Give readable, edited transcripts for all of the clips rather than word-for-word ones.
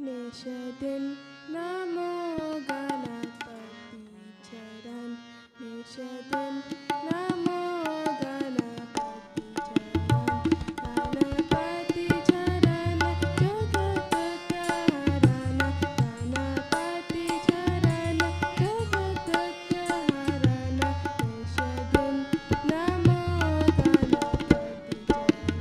Nishadin Namo Ganapati Charan Nishadin Namo Ganapati Charan Ganapati Charan Jagatatarana Ganapati Charan Jagatatarana Nishadin Namo Ganapati Charan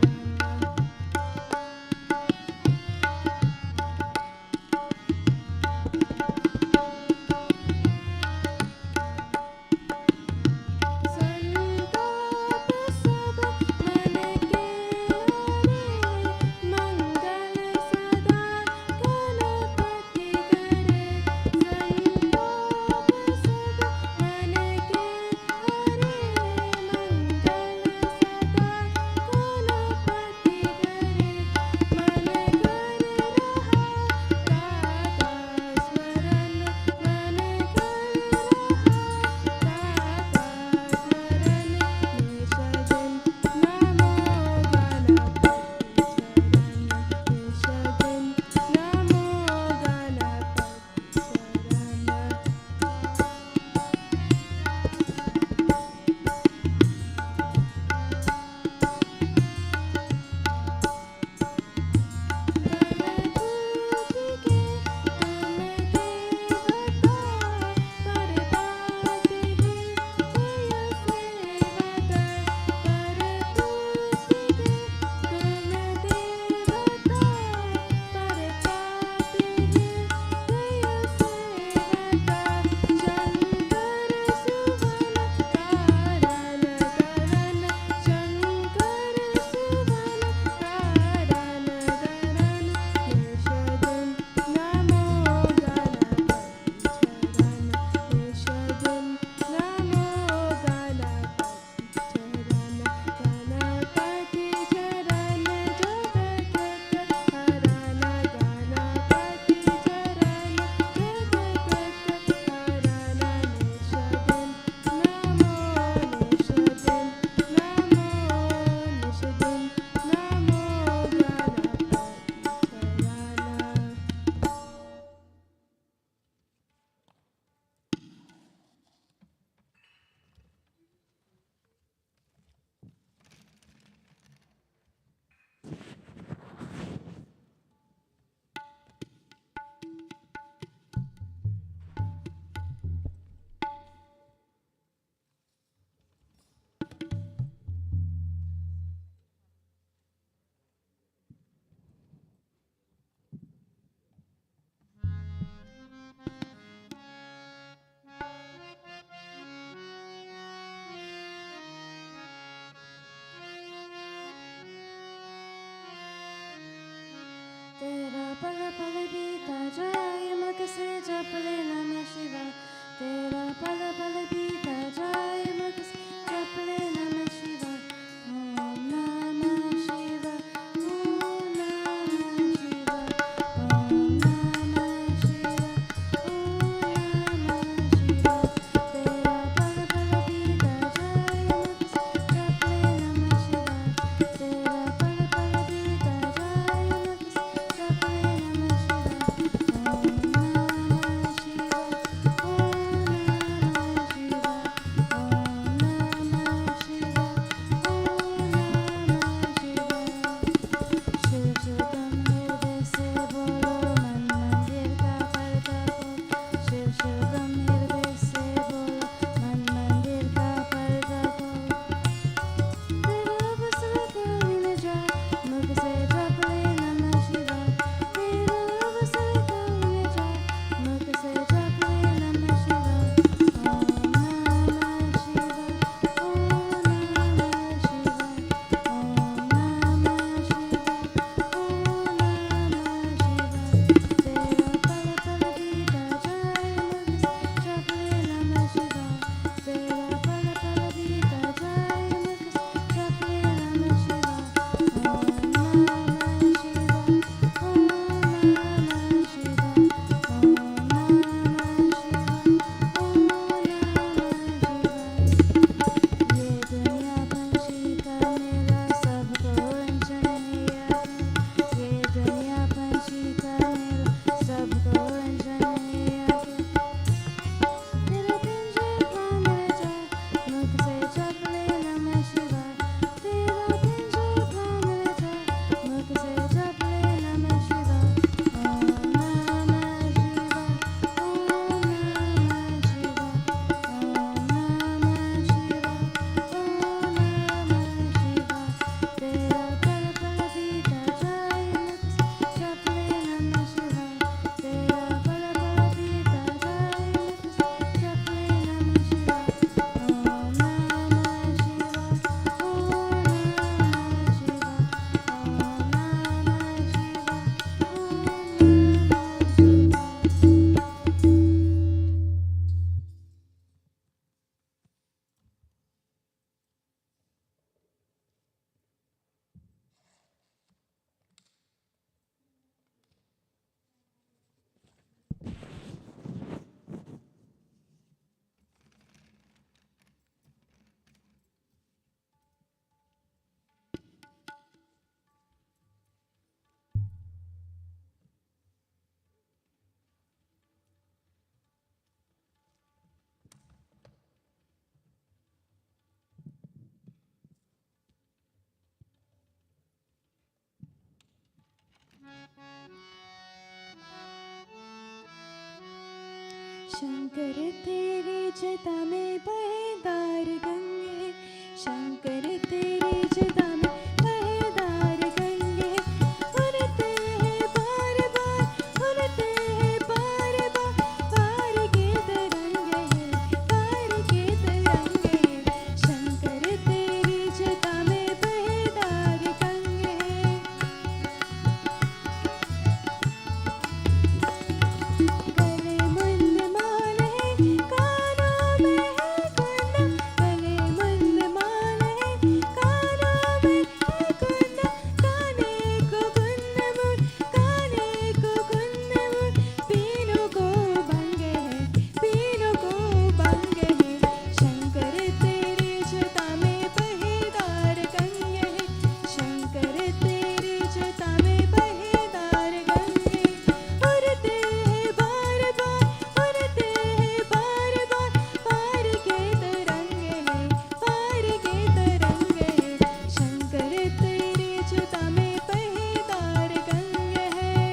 Shankar तेरी जटा में बहेदार गंगे, शंकर तेरी जटा में बहेदार गंगे, उड़ते हैं बार बार, उड़ते हैं बार बार, पार के तरंगे हैं, पार के तरंगे हैं, शंकर तेरी जटा में बहेदार गंगे। गले मुंड माल है, कानों में है कुंडा, गले मुंड माल है, कानों में है कुंडा, काने को कुंडमुंड, काने को कुंडमुंड, तीनों को भंगे हैं, तीनों को भंगे हैं, शंकर तेरी जटा में बहेदार गंगे हैं, शंकर तेरी जटा में बहेदार गंगे, उड़ते हैं बार बार, उड़ते हैं बार बार, पार के तरंगे हैं, पार के तरंगे हैं, शंकर तेरी जटा में बहेदार गंगे हैं।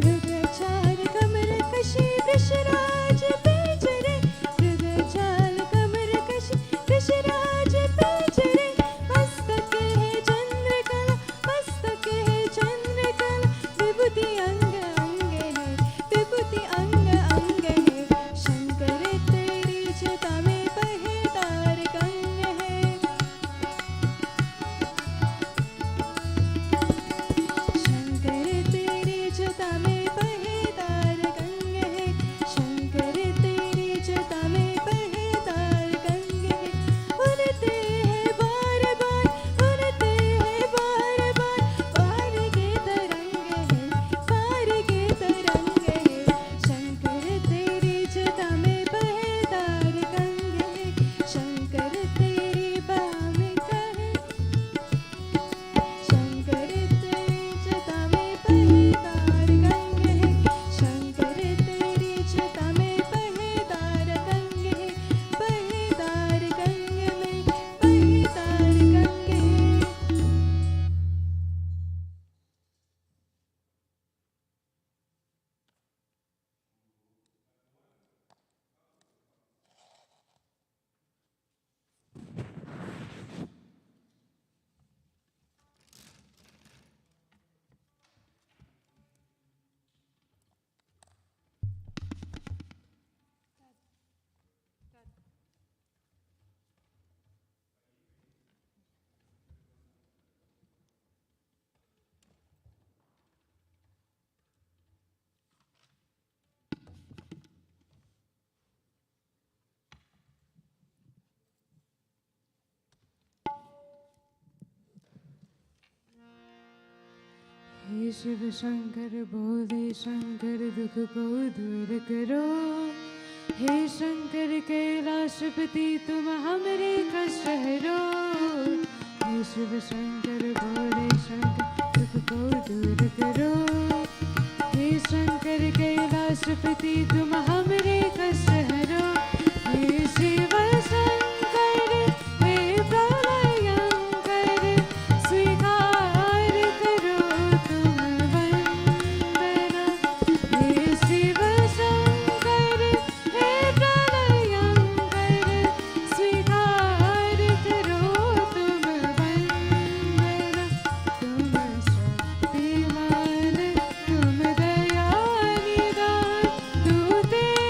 मृगछाल कमर कशी वृषराज पेचरे, मृगछाल कमर कशी वृषराज पेचरे, मस्तक है चंद्रकला, मस्तक है चंद्रकला, विभूति अंग अंगे है, विभूति अंग अंगे है, शंकर तेरी जटा में बहेदार गंगे है, शंकर तेरी जटा में बहेदार गंगे हैं, शंकर तेरी जटा में बहेदार गंगे हैं, उड़ते हैं बार बार, उड़ते हैं बार बार, पार के तरंगे हैं, पार के तरंगे हैं, शंकर तेरी जटा में बहेदार गंगे हैं, शंकर तेरी बाह में कहे, शंकर तेरी जटा में बहेदार गंगे हैं, शंकर तेरी जटा में बहेदार गंगे हैं, बहेदार गंगे में बहेदार गंगे। हे शिव शंकर भोले शंकर दुख को दूर करो, हे शंकर कैलाशपति तुम हमरे कष्ट हरो, हे शिव शंकर भोले शंकर दुख को दूर करो, हे शंकर कैलाशपति तुम हमरे कष्ट हरो, हे शिव शंकर हे प्रलयंकर स्वीकार करो तुम वंदना, हे शिव शंकर हे प्रलयंकर स्वीकार करो तुम वंदना, तुम शक्तिमान तुम दया निधान, तू तेज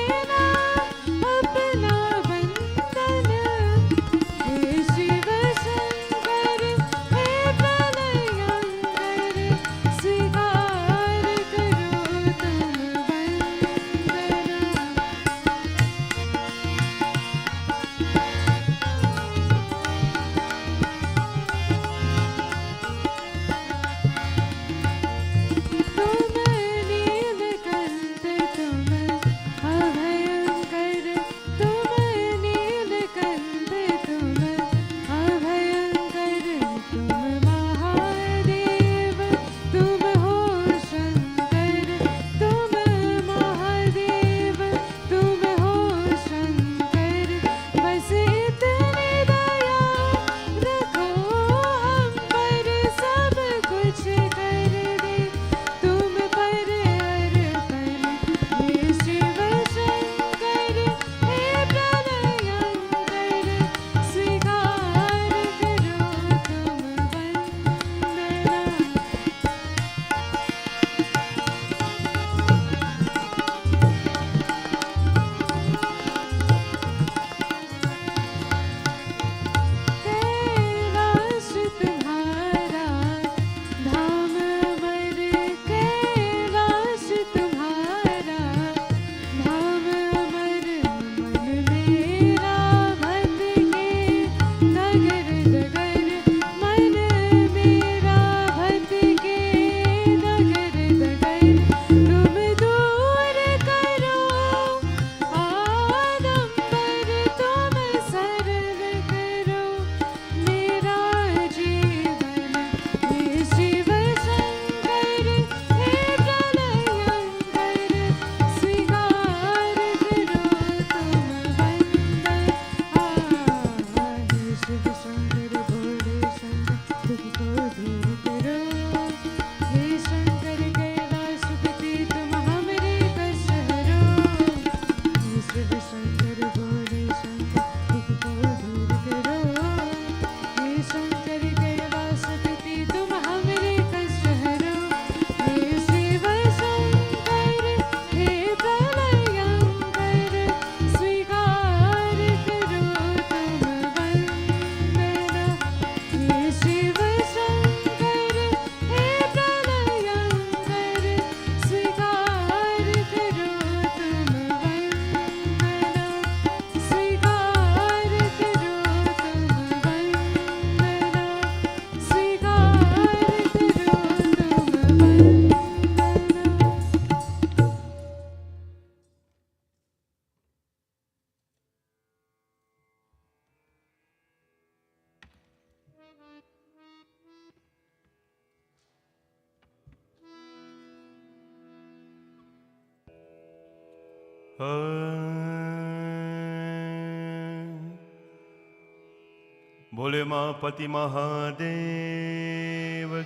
बोले माँ पति महादेव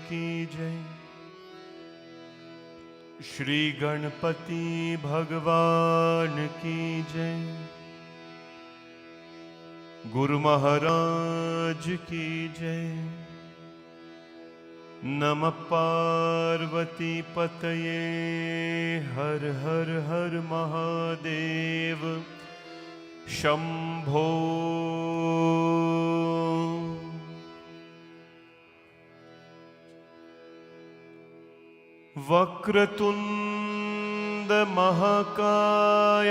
की जय। श्री गणपति भगवान की जय। गुरु महाराज की जय। नमः पार्वती पतये हर हर हर महादेव शंभो। वक्रतुंड महाकाय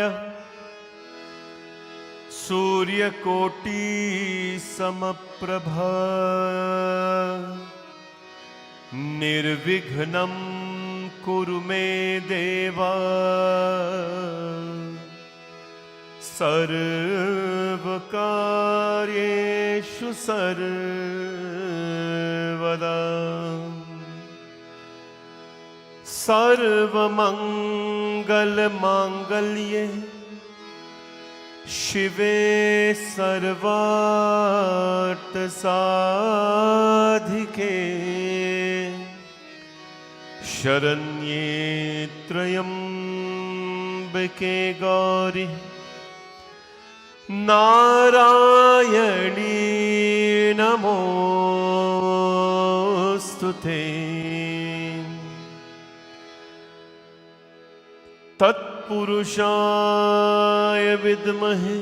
सूर्यकोटि समप्रभा निर्विघ्नं कुरु मे देवा सर्वकार्येषु सर्वदा। सर्वमंगलमांगल्ये शिवे सर्वार्थसाधिके शरण्ये त्र्यंबके गौरी नारायणी नमोस्तुते। तत्पुरुषाय विद्महे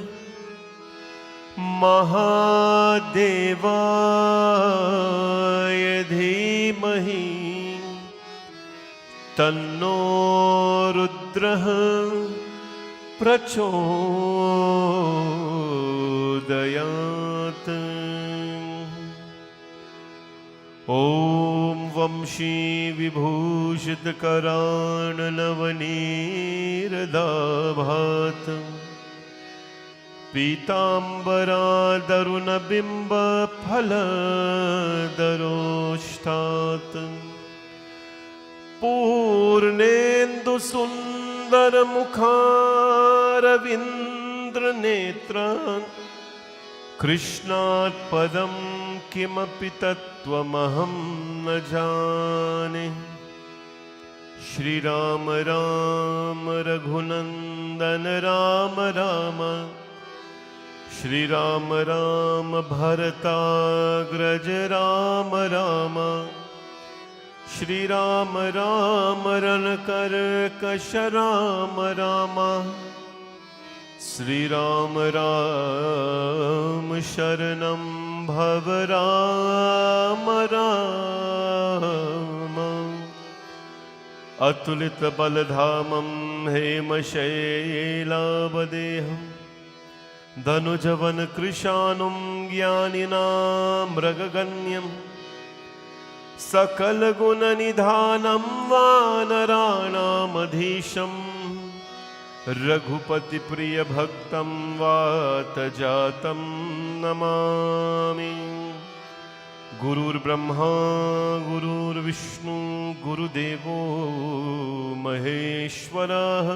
महादेवाय धीमहि तन्नो रुद्रः प्रचोदयात्। ॐ वंशी विभूषितकराणनवनीरदाभात् पीताम्बरादरुणबिम्बफलदरोष्ठात् पूर्णेन्दुसुन्दरमुखारविन्द्रनेत्रान् कृष्णात् पदं किमपि तत्त्वमहं न जाने। श्री राम राम रघुनंदन राम राम श्री राम राम भरताग्रज राम राम श्री राम राम रणकर्कश राम राम श्री राम राम शरणं भव राम राम। अतुलित बलधामं हेमशैलावदेहं धनुजवन कृशानुं ज्ञानिनां मृगगण्यं सकलगुणनिधानं वानराणामधीशम् रघुपति प्रिय भक्तं वातजातं नमामि। गुरुर्ब्रह्मा गुरुर्विष्णु गुरुदेवो महेश्वरः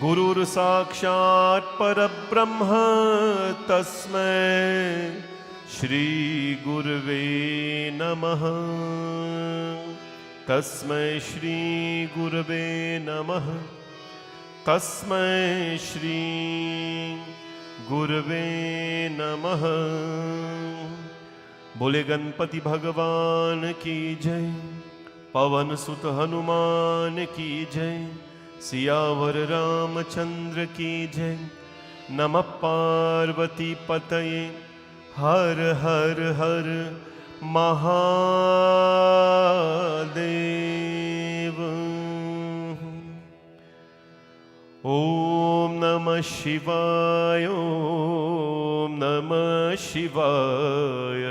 गुरुर्साक्षात् परब्रह्म तस्मै श्री गुरवे नमः। तस्मै श्री गुरवे नमः। तस्मै श्री गुरवे नमः। बोले गणपति भगवान की जय। पवन सुत हनुमान की जय। सियावर रामचंद्र की जय। नमः पार्वती पतये हर हर हर महादेव। ओम नमः शिवाय। ओम नमः शिवाय।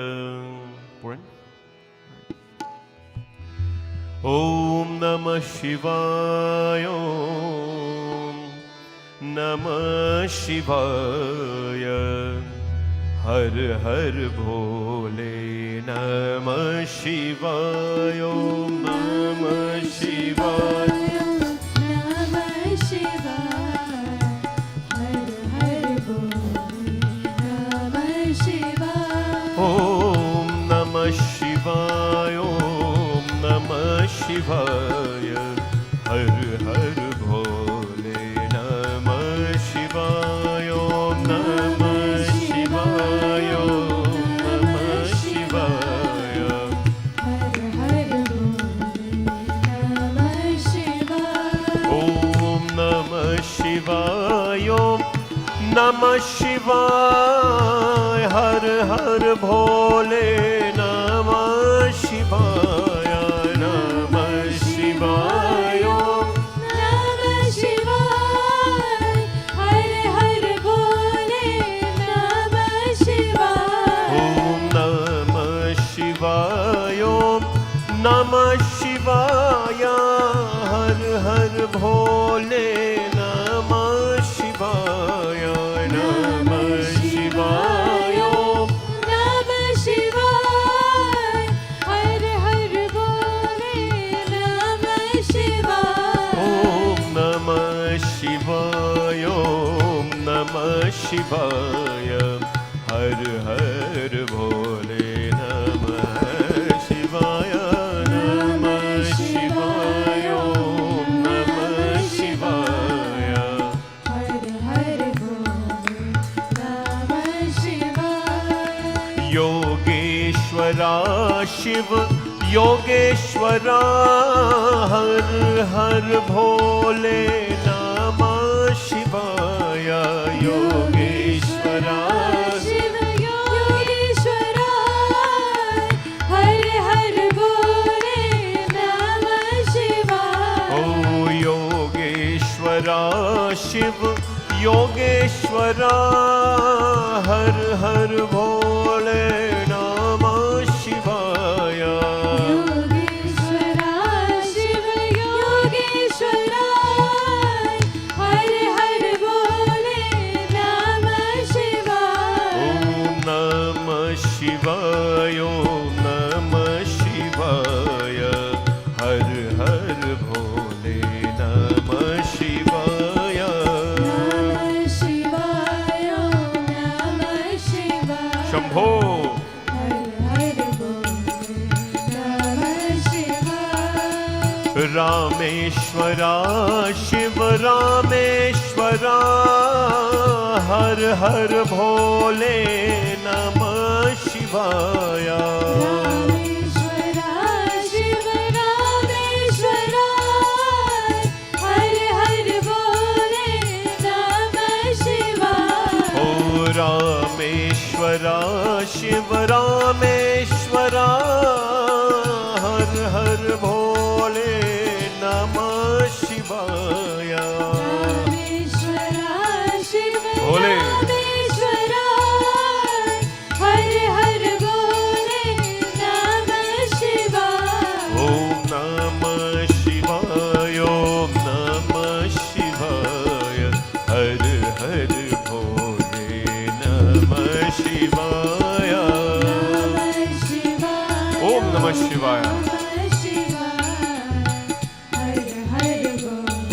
ओम नमः शिवाय। ओम नमः शिवाय। हर हर भोले नमः शिवाय। ओम नमः शिवाय। नमः शिवाय। शिवाय ओम नमः शिवाय हर हर भोले नमः शिवाय नमः शिवाय ओम नमः शिवाय हर हर भोले नमः शिवाय ओम नमः शिवाय ओम नमः शिवाय हर हर भोले नमः शिवाय नमः शिवाय ओम नमः शिवाय हर हर भोले नमः शिवाय ओम नमः शिवाय ओम नमः शिवाय हर हर भोले नमः शिवाय नमः शिवाय ओम नमः शिवाय हर हर भोले नमः शिवाय योगेश्वरा शिव योगेश्वरा हर हर भोले नमः शिवाय योगेश्वरा शिव योगेश्वरा हर हर भोले नमः शिवाय ओ योगेश्वरा शिव योगेश्वरा हर हर भोले नमः शिवाय योगेश्वरा शिव योगेश्वरा हर हर भोले नमः शिवाय ओम नमः शिवाय ओम नमः शिवाय हर हर भोले नमः शिवाय नमः शिवाय नमः शिवाय शंभो हर हर भोले नमः शिवाय रामेश्वरा शिव रामेश्वरा हर हर भोले नमः शिवाय रामेश्वरा शिव रामेश्वरा हर हर भोले नमः शिवाय ओ रामेश्वरा शिव रामेश्वरा हर हर भोले नमः शिवाय रामेश्वरा शिव भोले। रामेश्वरा हर हर भोले नमः शिवाय ओम नमः शिवाय ओम नमः शिवाय हर हर भोले नमः शिवाय नमः शिवाय ओम नमः शिवाय नमः शिवाय हर हर भोले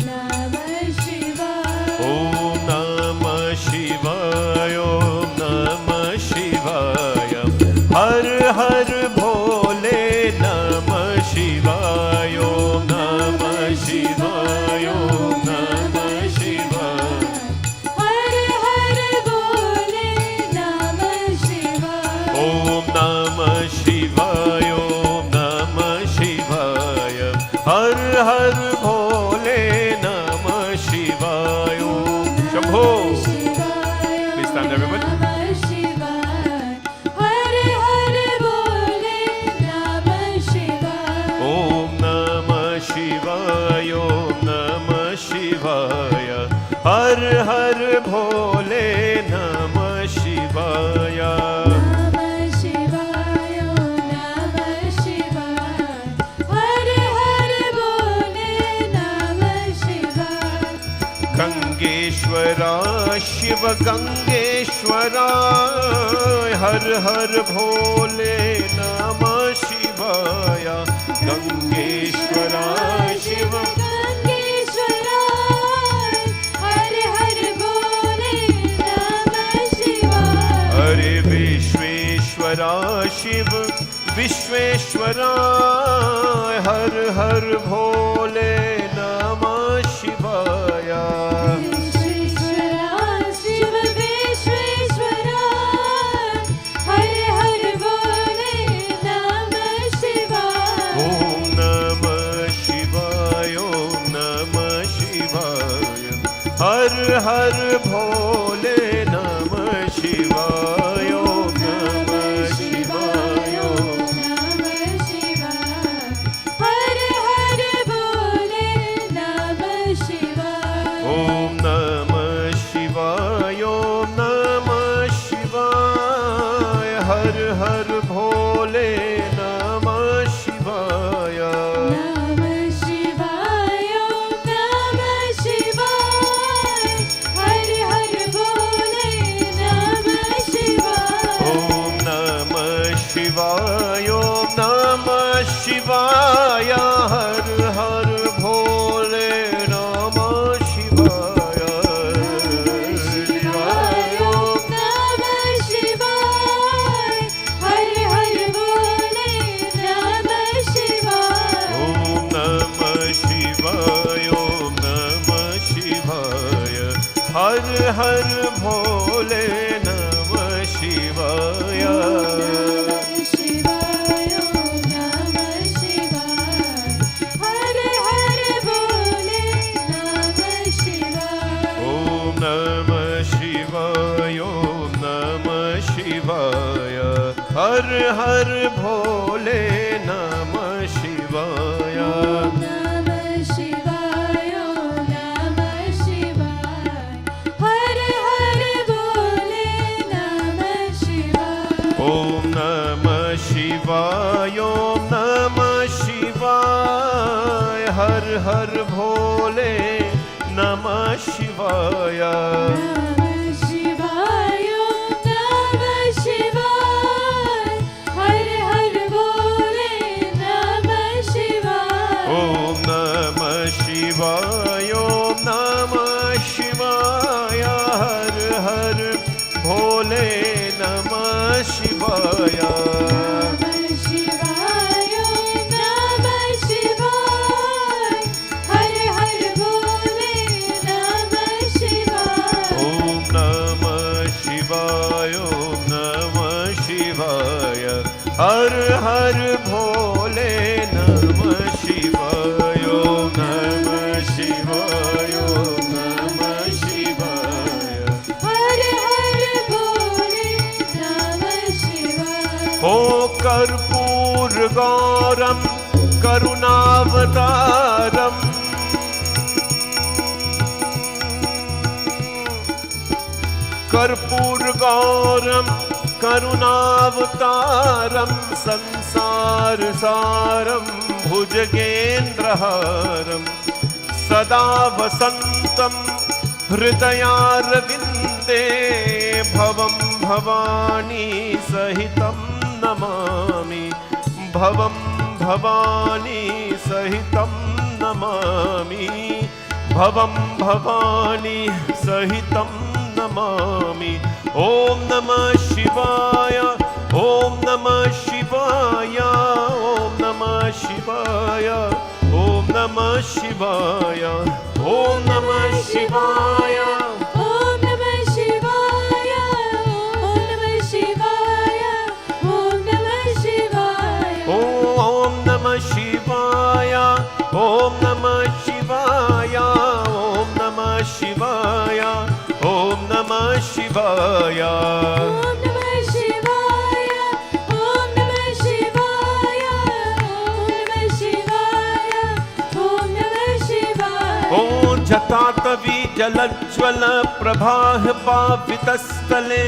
नमः शिवाय ओम नमः शिवाय ओम नमः शिवाय हर हर भोले नमः शिवाय ओम नमः शिवाय ओम नमः शिवाय हर हर भोले नमः शिवाय ओम नमः शिवाय ओम नमः शिवाय हर हर भोले नमः शिवाय ओम शंभो Please stand everybody. नमः शिवाय हर हर भोले नमः शिवाय ओम नमः शिवाय ओम नमः शिवाय हर हर भोले नमः शिवाय नमः शिवाय नमः शिवाय हर हर भोले नमः शिवाय गंगेश्वरा शिव गंगेश्वरा हर हर भोले नमः शिवाय गंगेश्वरा शिव गंगेश्वरा हर हर भोले नमः शिवाय हरे विश्वेश्वरा शिव विश्वेश्वरा हर हर भोले नमः शिवाय विश्वेश्वरा शिव विश्वेश्वरा हर हर भोले नमः शिवाय ओम नमः शिवाय ओम नमः शिवाय हर हर भोले नमः शिवाय ओम नमः शिवाय ओम नमः शिवाय ओम नमः शिवाय हर हर भोले नमः शिवाय नमः शिवाय ओम नमः शिवाय हर हर भोले नमः शिवाय ओम नमः शिवाय ओम नमः शिवाय हर हर भोले नमः शिवाय शिवाय ओम नमः शिवाय हर हर भोले नमः शिवाय ओम नमः शिवाय ओम नमः शिवाय हर हर भोले नमः शिवाय शिवाय ओम नमः शिवाय हर हर भोले नमः शिवाय ओम नमः शिवाय ओम नमः शिवाय हर हर भोले नमः शिवाय ओम नमः शिवाय ओम नमः शिवाय हर हर भोले नमः शिवाय ओम नमः शिवाय ओम नमः शिवाय हर हर भोले नमः शिवाय नमः शिवाय ओम नमः शिवाय हर हर भोले नमः शिवाय ओम नमः शिवाय ओम नमः शिवाय हर हर भोले नमः शिवाय नमः शिवाय ओम नमः शिवाय हर हर भोले नमः शिवाय ओम नमः शिवाय ओम नमः शिवाय हर हर भोले नमः शिवाय ओम नमः शिवाय ओम नमः शिवाय हर हर भोले नमः शिवाय ओ कर्पूर गौरम करुणावतारम कर्पूर गौरम करुणावतारम संसार सारम भुजगेन्द्रहारम सदा वसन्तं हृदयारविन्दे भवं भवानी सहितं नमामि भवं भवानी सहितं नमामि भवं भवानी सहितं नमामि ॐ नमः शिवाय ॐ नमः शिवाय ॐ नमः शिवाय ॐ नमः शिवाय ॐ नमः शिवाय ओम नमः शिवाय ओम नमः शिवाय ओम नमः शिवाय ॐ नमः शिवाय ॐ नमः शिवाय ॐ नमः शिवाय ॐ नमः शिवाय ओम नमः शिवाय ओम नमः शिवाय ओम नमः शिवाय ओम नमः शिवाय ॐ जटातवी जलज्ज्वल प्रभाः पावितस्थले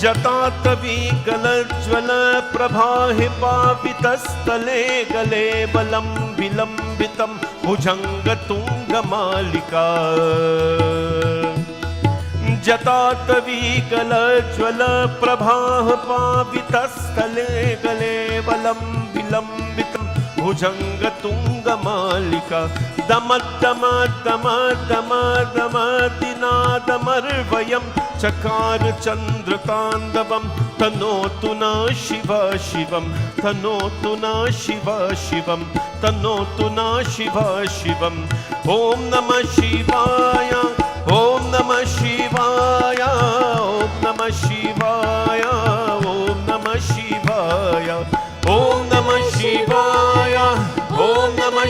जटातवी गलज्ज्वल प्रभाः पावितस्थले गले बलं विलम्बितं भुजङ्गतुङ्गमालिका जटातवी गलज्ज्वल प्रभाः पावितस्थले गले बलं विलम्बितं भुजङ्गतुङ्गमालिका दमद्दमद्दमद्दमद्दमदिनादमर्वयं चकार चन्द्रताण्डवं तनोतु न शिव शिवं तनोतु न शिव शिवं तनोतु न शिव शिवं ॐ नमः शिवाय ॐ नमः शिवाय ॐ नमः शिवाय ॐ नमः शिवाय ॐ नमः शिवाय ॐ नमः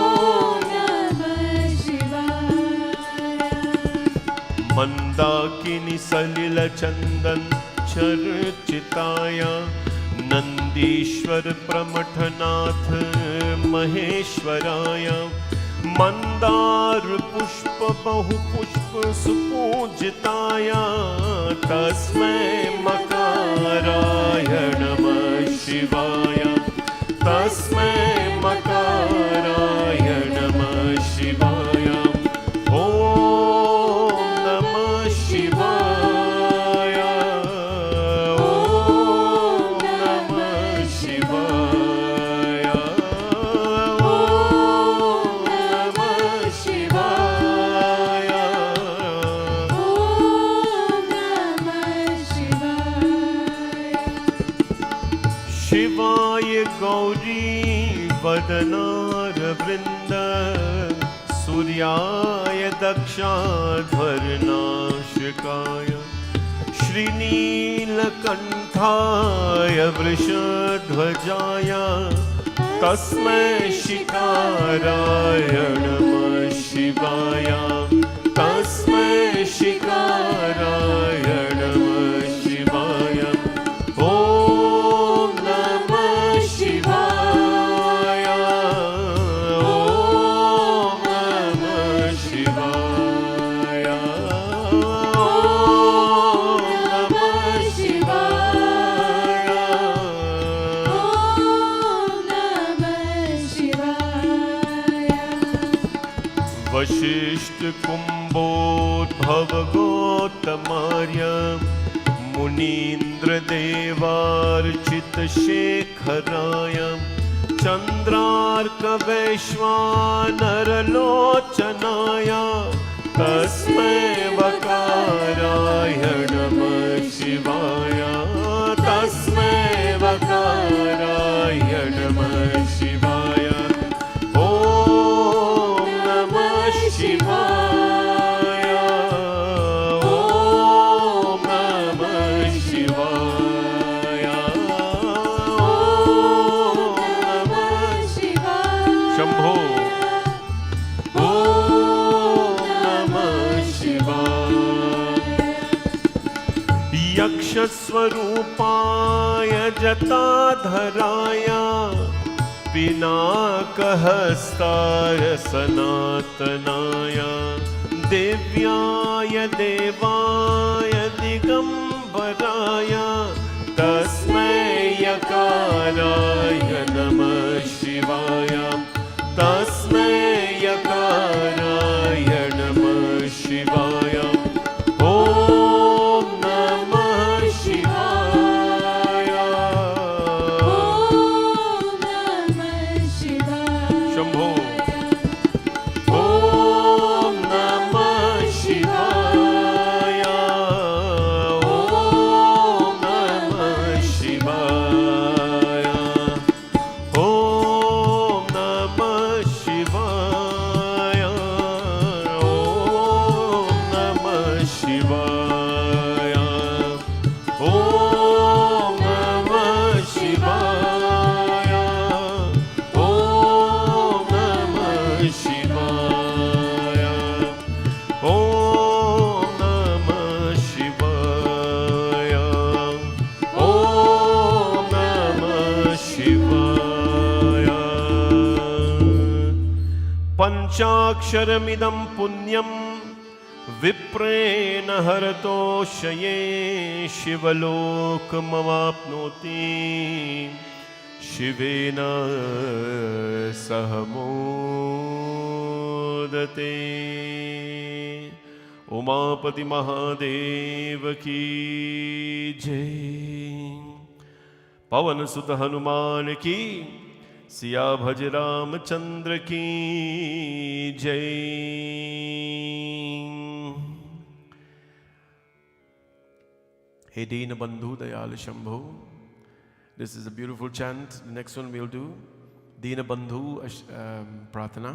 मंदाकिनी सलिल चंदन चर्चिताय नंदीश्वर प्रमथनाथ महेश्वराय मंदार पुष्प बहु पुष्प सुपूजिताय तस्मै मकाराय नमः शिवाय तस्मै मकाराय नमः शिवाय ओम नमः शिवाय ओम नमः शिवाय ओम नमः शिवाय ओम नमः शिवाय। शिवाय गौरी वदनार वृंद सूर्याय दक्षाध्वरनाशिकाय श्रीनीलकंठाय वृषध्वजाय तस्मै शिकाराय नमः शिवाय तस्मै शिकाराय नमः शिवाय ओम नमः शिवाय ओम नमः शिवाय ओम नमः शिवाय ओम नमः शिवाय। वशिष्ठ कुंभोद्भव गौतमार्य मुनीन्द्र देवार्चित शेखराय चंद्रार्क वैश्वानरलोचनाय तस्मै वकाराय नमः शिवाय तस्मै वकाराय नमः शिवाय ओम नमः शिवाय ओम नमः शिवाय ओम नमः शंभो ओम नमः शिवाय यक्षस्वरूपाय जटाधराय पिनाकहस्ताय सनातनाय दिव्याय देवाय दिगंबराय तस्मै यकाराय नमः शिवाय तस्मै यकाराय नमः शिवाय ओम नमः शिवाय ओम नमः शिवाय। शंभो ओम नमः शिवाय ओम नमः शिवाय ओम नमः शिवाय ओम नमः शिवाय ओम नमः शिवाय ओम नमः शिवाय ओम नमः शिवाय ओम नमः शिवाय पंचाक्षरमिदं पुण्यं विप्रेण हरतोषये शिवलोकमवाप्नोति शिवेन सह मोदते उमापति महादेव की जय पवन सुत हनुमान की सिया भज रामचंद्र की जय हे दीन बंधु Dayal Shambho. This is a beautiful chant. The next one we'll do दीन बंधु प्रार्थना.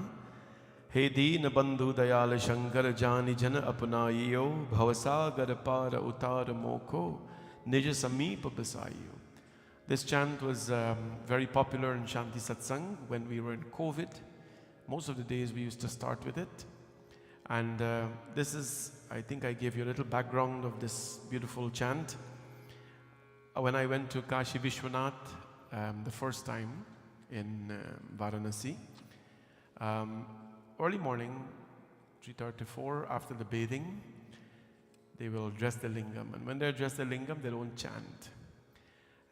हे दीन बंधु दयाल शंकर जानि जन अपनाइयो भवसागर पार उतार मोको निज समीप बसाइयो. This chant was very popular in Shanti Satsang when we were in COVID. Most of the days we used to start with it. And this is, I think I gave you a little background of this beautiful chant. When I went to Kashi Vishwanath the first time in Varanasi, early morning, 3:34, after the bathing, they will dress the lingam. And when they dress the lingam, they don't chant.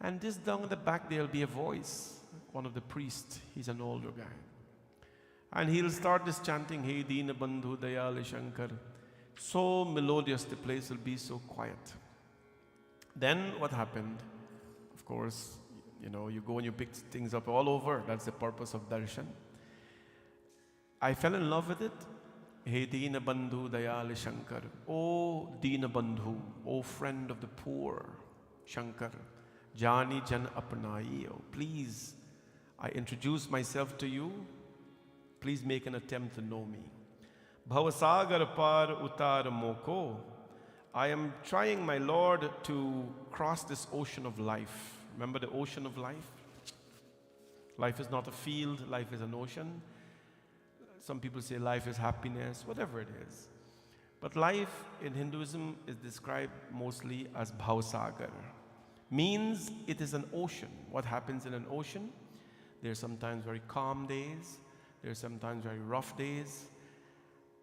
And just down the back, there'll be a voice, one of the priests, he's an older guy. And he'll start this chanting, Hey Deen Bandhu Dayal Shankar. So melodious, the place will be so quiet. Then what happened? Of course, you know, you go and you pick things up all over. That's the purpose of darshan. I fell in love with it. Hey Deen Bandhu Dayal Shankar. Oh Deen Bandhu, oh friend of the poor, Shankar. Jani Jan Apnaiyo. Please, I introduce myself to you. Please make an attempt to know me. Bhavasagar par utar moko. I am trying, my Lord, to cross this ocean of life. Remember the ocean of life? Life is not a field, life is an ocean. Some people say life is happiness, whatever it is. But life in Hinduism is described mostly as Bhavasagar. Means it is an ocean. What happens in an ocean? There are sometimes very calm days. There are sometimes very rough days.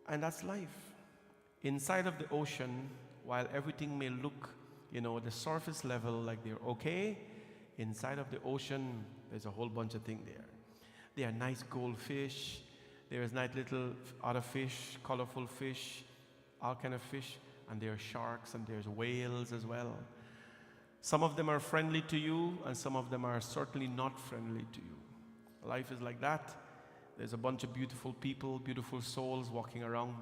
And that's life. Inside of the ocean, while everything may look, you know, the surface level like they're okay, inside of the ocean, there's a whole bunch of things there. There are nice goldfish. There is nice little other fish, colorful fish, all kind of fish. And there are sharks and there's whales as well. Some of them are friendly to you and some of them are certainly not friendly to you. Life is like that. There's a bunch of beautiful people, beautiful souls walking around,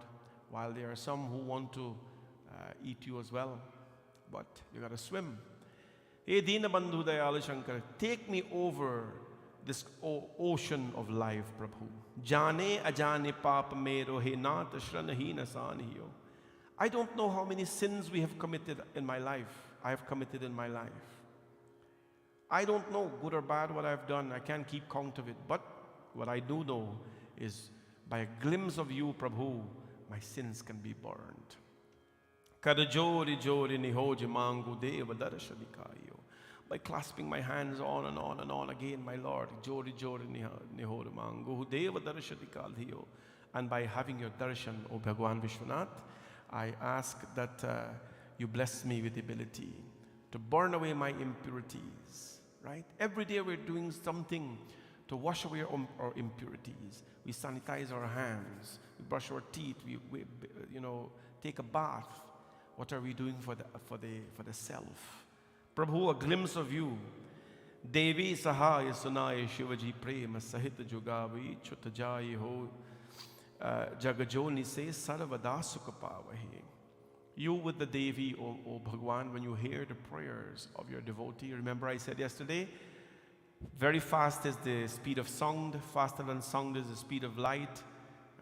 while there are some who want to eat you as well. But you got to swim. Hey Deena Bandhu Dayal Shankar, take me over this ocean of life, Prabhu. Jane ajane paap mero he naat shranhi nasaniyo. I don't know how many sins we have committed in my life. I have committed in my life. I don't know, good or bad, what I've done. I can't keep count of it. But what I do know is by a glimpse of you, Prabhu, my sins can be burned. Kadajori jori nihoj mangu deva darshadikayo. By clasping my hands on and on and on again, my Lord, jori jori nihoj mangu deva darshadikadhiyo. And by having your darshan, O Bhagwan Vishwanath, I ask that you bless me with the ability to burn away my impurities, right? Every day we're doing something to wash away our impurities. We sanitize our hands, we brush our teeth, we take a bath. What are we doing for the self? Prabhu, a glimpse of you. Devi sahaya sunaya shivaji prema sahita jugavi chutajayi ho jagajoni se sarvada sukapavahi. You with the Devi, O Bhagwan, when you hear the prayers of your devotee, remember I said yesterday, very fast is the speed of sound, faster than sound is the speed of light,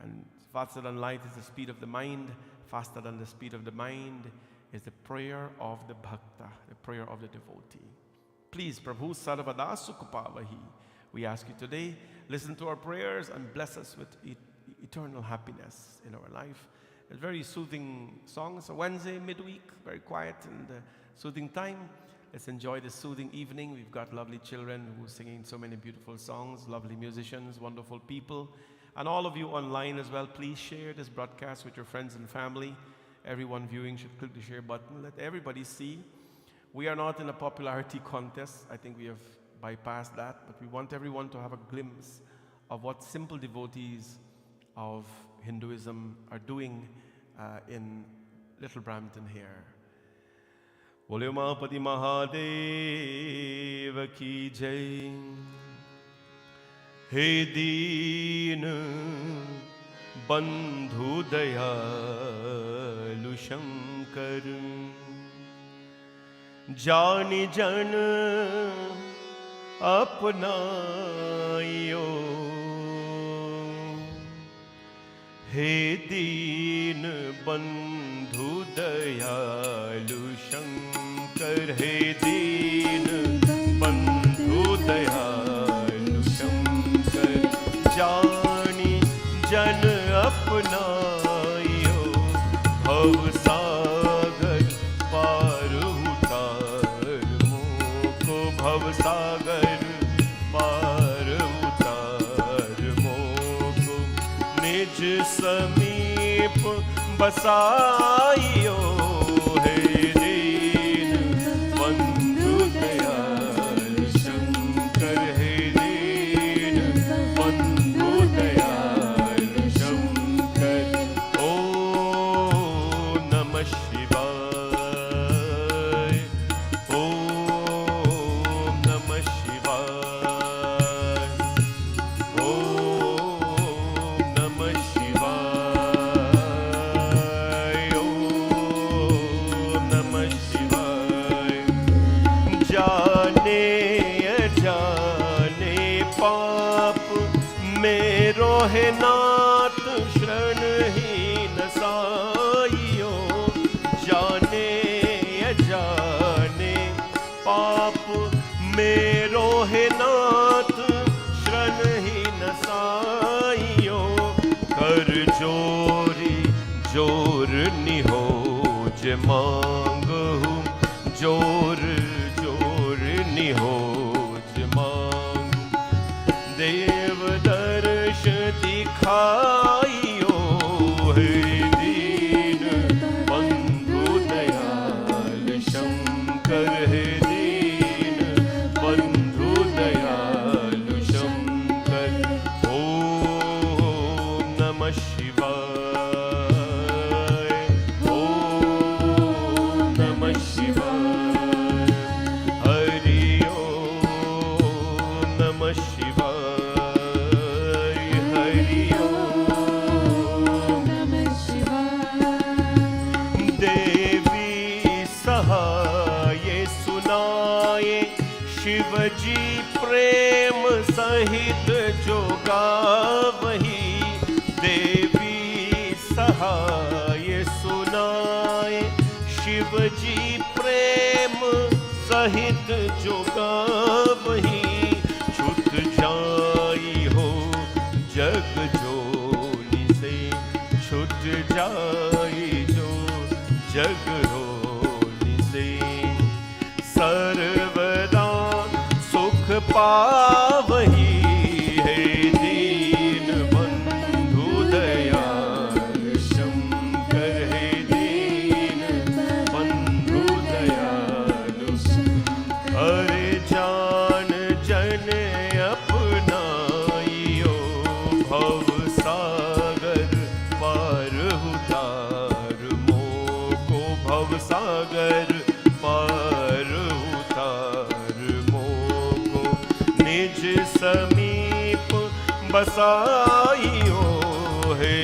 and faster than light is the speed of the mind, faster than the speed of the mind is the prayer of the bhakta, the prayer of the devotee. Please, Prabhu Sarvada Sukupavahi, we ask you today, listen to our prayers and bless us with eternal happiness in our life. A very soothing song. It's a Wednesday midweek, very quiet and soothing time. Let's enjoy this soothing evening. We've got lovely children who are singing so many beautiful songs, lovely musicians, wonderful people. And all of you online as well, please share this broadcast with your friends and family. Everyone viewing should click the share button. Let everybody see. We are not in a popularity contest. I think we have bypassed that. But we want everyone to have a glimpse of what simple devotees of Hinduism are doing in Little Brampton here. Bole Umapati Mahadeva ki jai. He Deen Bandhu Dayalu Shankar. Jani Jan Apnaiyo. He Deen Bandhu Dayalu Shankar. He Deen Bandhu Dayalu Shankar. Jani Jan Apnaiyo. भव सागर पार उतार मोको भव सागर पार उतार मोको निज समीप बसाइयो हे दीन बंधु दयाल शंकर हे दीन बंधु दयाल शंकर ओम नमः शिवाय ओम नमः शिवाय ओम नमः शिवाय ओम नमः शिवाय जाने अजाने पाप मेरो है नाथ शरण ही नसाइयो जाने अजाने पाप मेरो है नाथ शरण ही नसाइयो कर जोरी जोर निहोज मांगू जोर जोर निहोज मांग देव दर्श दिखाइयो हे दीन बंधु दयाल शंकर हे दीन बंधु दयाल शंकर ओम नमः शिवाय ओम नमः शिवाय हरि ओम नमः शिवाय हरि ओम नमः शिवाय देवी सहाय सुनाए शिवजी प्रेम सहित जो गावही देवी सहाय सुनाए शिवजी प्रेम सहित जो गावही छुट जाई हो जग जोनी से छुट जाई जो जग रोनी से सर्वदा सुख पावही हे दीन बंधु दयाल शंकर हे दीन बंधु दयाल हरे जान जन अपनाइयो भव सागर पार उतार मोको भव सागर पार उतार मोको निज समीप बसाइयो हे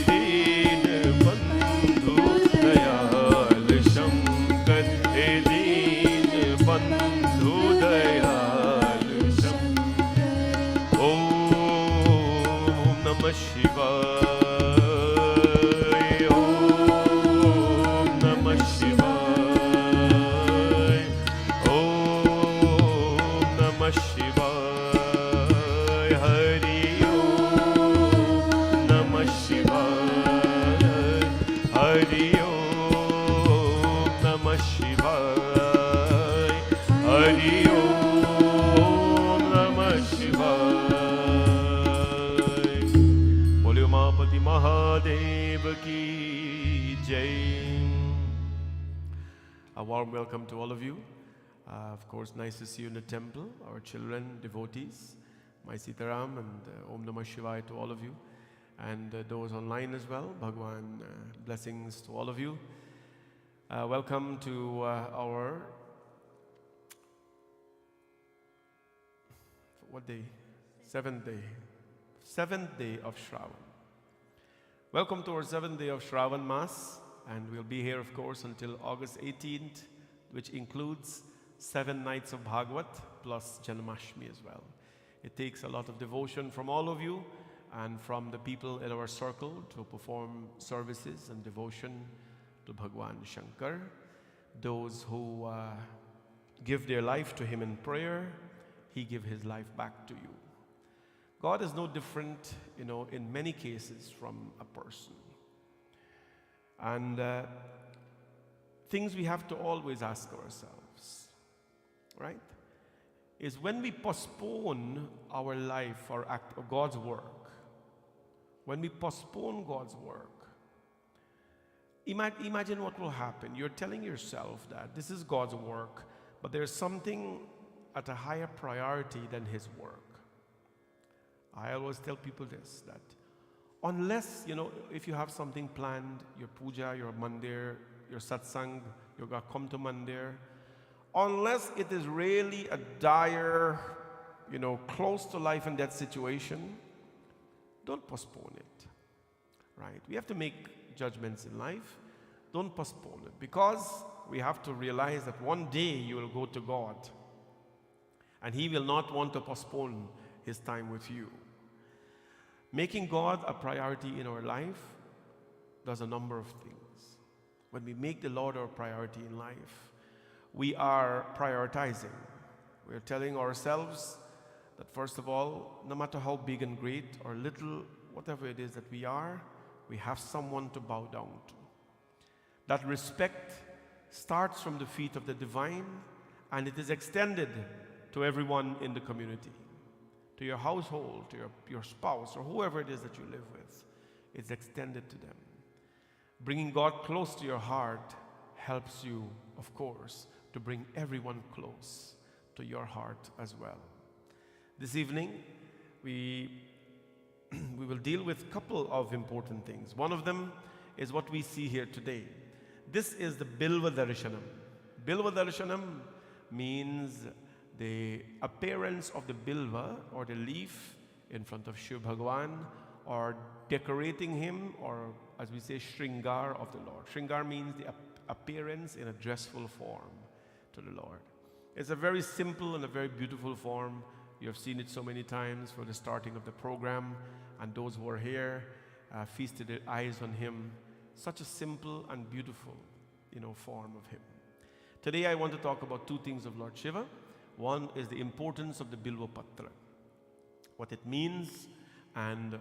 दीन बंधु दयाल शंकर हे दीन बंधु दयाल शंकर ओम नमः शिवाय ओम नमः शिवाय ओम नमः शिवाय हरि ओम नमः शिवाय हरि ओम नमः शिवाय हरि ओम नमः शिवाय बोले उमापति महादेव की जय. A warm welcome to all of you. Of course, nice to see you in the temple, our children, devotees, my Sitaram, and Om Namah Shivaya to all of you, and those online as well. Bhagwan, blessings to all of you. Welcome to our, what day? Seventh day of Shravan. Welcome to our 7th day of Shravan Mass, and we'll be here, of course, until August 18th, which includes 7 nights of Bhagavad plus Janmashtami as well. It takes a lot of devotion from all of you and from the people in our circle to perform services and devotion to Bhagwan Shankar. Those who give their life to him in prayer, he gives his life back to you. God is no different, in many cases from a person. And things we have to always ask ourselves, right? Is when we postpone our life or act or God's work, when we postpone God's work, imagine what will happen. You're telling yourself that this is God's work, but there's something at a higher priority than His work. I always tell people this, that unless, if you have something planned, your puja, your mandir, your satsang, you're going to come to mandir, unless it is really a dire, close to life and death situation, don't postpone it, right? We have to make judgments in life. Don't postpone it, because we have to realize that one day you will go to God, and He will not want to postpone His time with you. Making God a priority in our life does a number of things. When we make the Lord our priority in life, we are prioritizing. We are telling ourselves that, first of all, no matter how big and great or little, whatever it is that we are, we have someone to bow down to. That respect starts from the feet of the divine, and it is extended to everyone in the community, to your household, to your spouse, or whoever it is that you live with. It's extended to them. Bringing God close to your heart helps you, of course, to bring everyone close to your heart as well. This evening, we will deal with a couple of important things. One of them is what we see here today. This is the Bilva Darshanam. Bilva Darshanam means the appearance of the Bilva, or the leaf, in front of Shiv Bhagwan, or decorating him, or as we say, Shringar of the Lord. Shringar means the appearance in a dressful form to the Lord. It's a very simple and a very beautiful form. You have seen it so many times for the starting of the program, and those who are here feasted their eyes on him. Such a simple and beautiful, form of him. Today I want to talk about two things of Lord Shiva. One is the importance of the Bilva Patra, what it means, and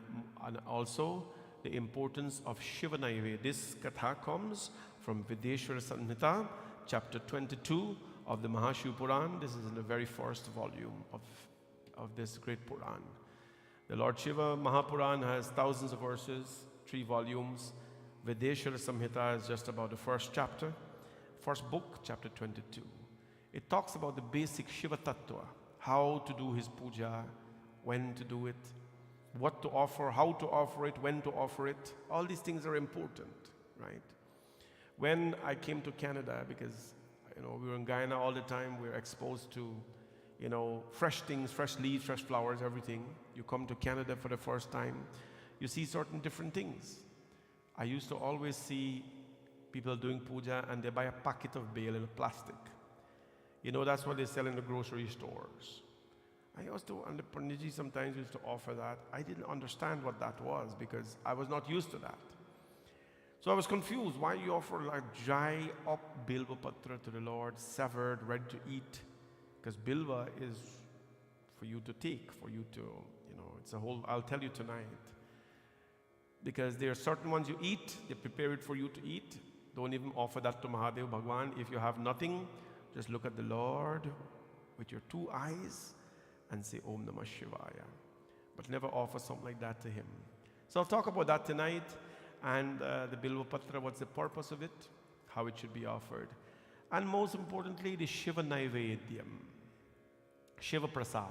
also the importance of Shiva Naivedya. This katha comes from Videshwara Samhita, chapter 22 of the Mahashiv Puran. This is in the very first volume of this great Puran. The Lord Shiva Mahapuran has thousands of verses, 3 volumes. Videshwara Samhita is just about the first chapter, first book, chapter 22. It talks about the basic Shiva Tattva, how to do his puja, when to do it, what to offer, how to offer it, when to offer it. All these things are important, right? When I came to Canada, because we were in Guyana all the time, we were exposed to fresh things, fresh leaves, fresh flowers, everything. You come to Canada for the first time, you see certain different things. I used to always see people doing puja and they buy a packet of bail in plastic. That's what they sell in the grocery stores. I used to, and the Panditji sometimes used to offer that. I didn't understand what that was because I was not used to that. So I was confused. Why you offer like dry up Bilva Patra to the Lord, severed, ready to eat? Because Bilva is for you to take, for you to, it's a whole, I'll tell you tonight. Because there are certain ones you eat, they prepare it for you to eat. Don't even offer that to Mahadev Bhagwan. If you have nothing, just look at the Lord with your 2 eyes and say Om Namah Shivaya. But never offer something like that to him. So I'll talk about that tonight, and the Bilva Patra, what's the purpose of it, how it should be offered. And most importantly, the Shiva Naivedyam, Shiva Prasad.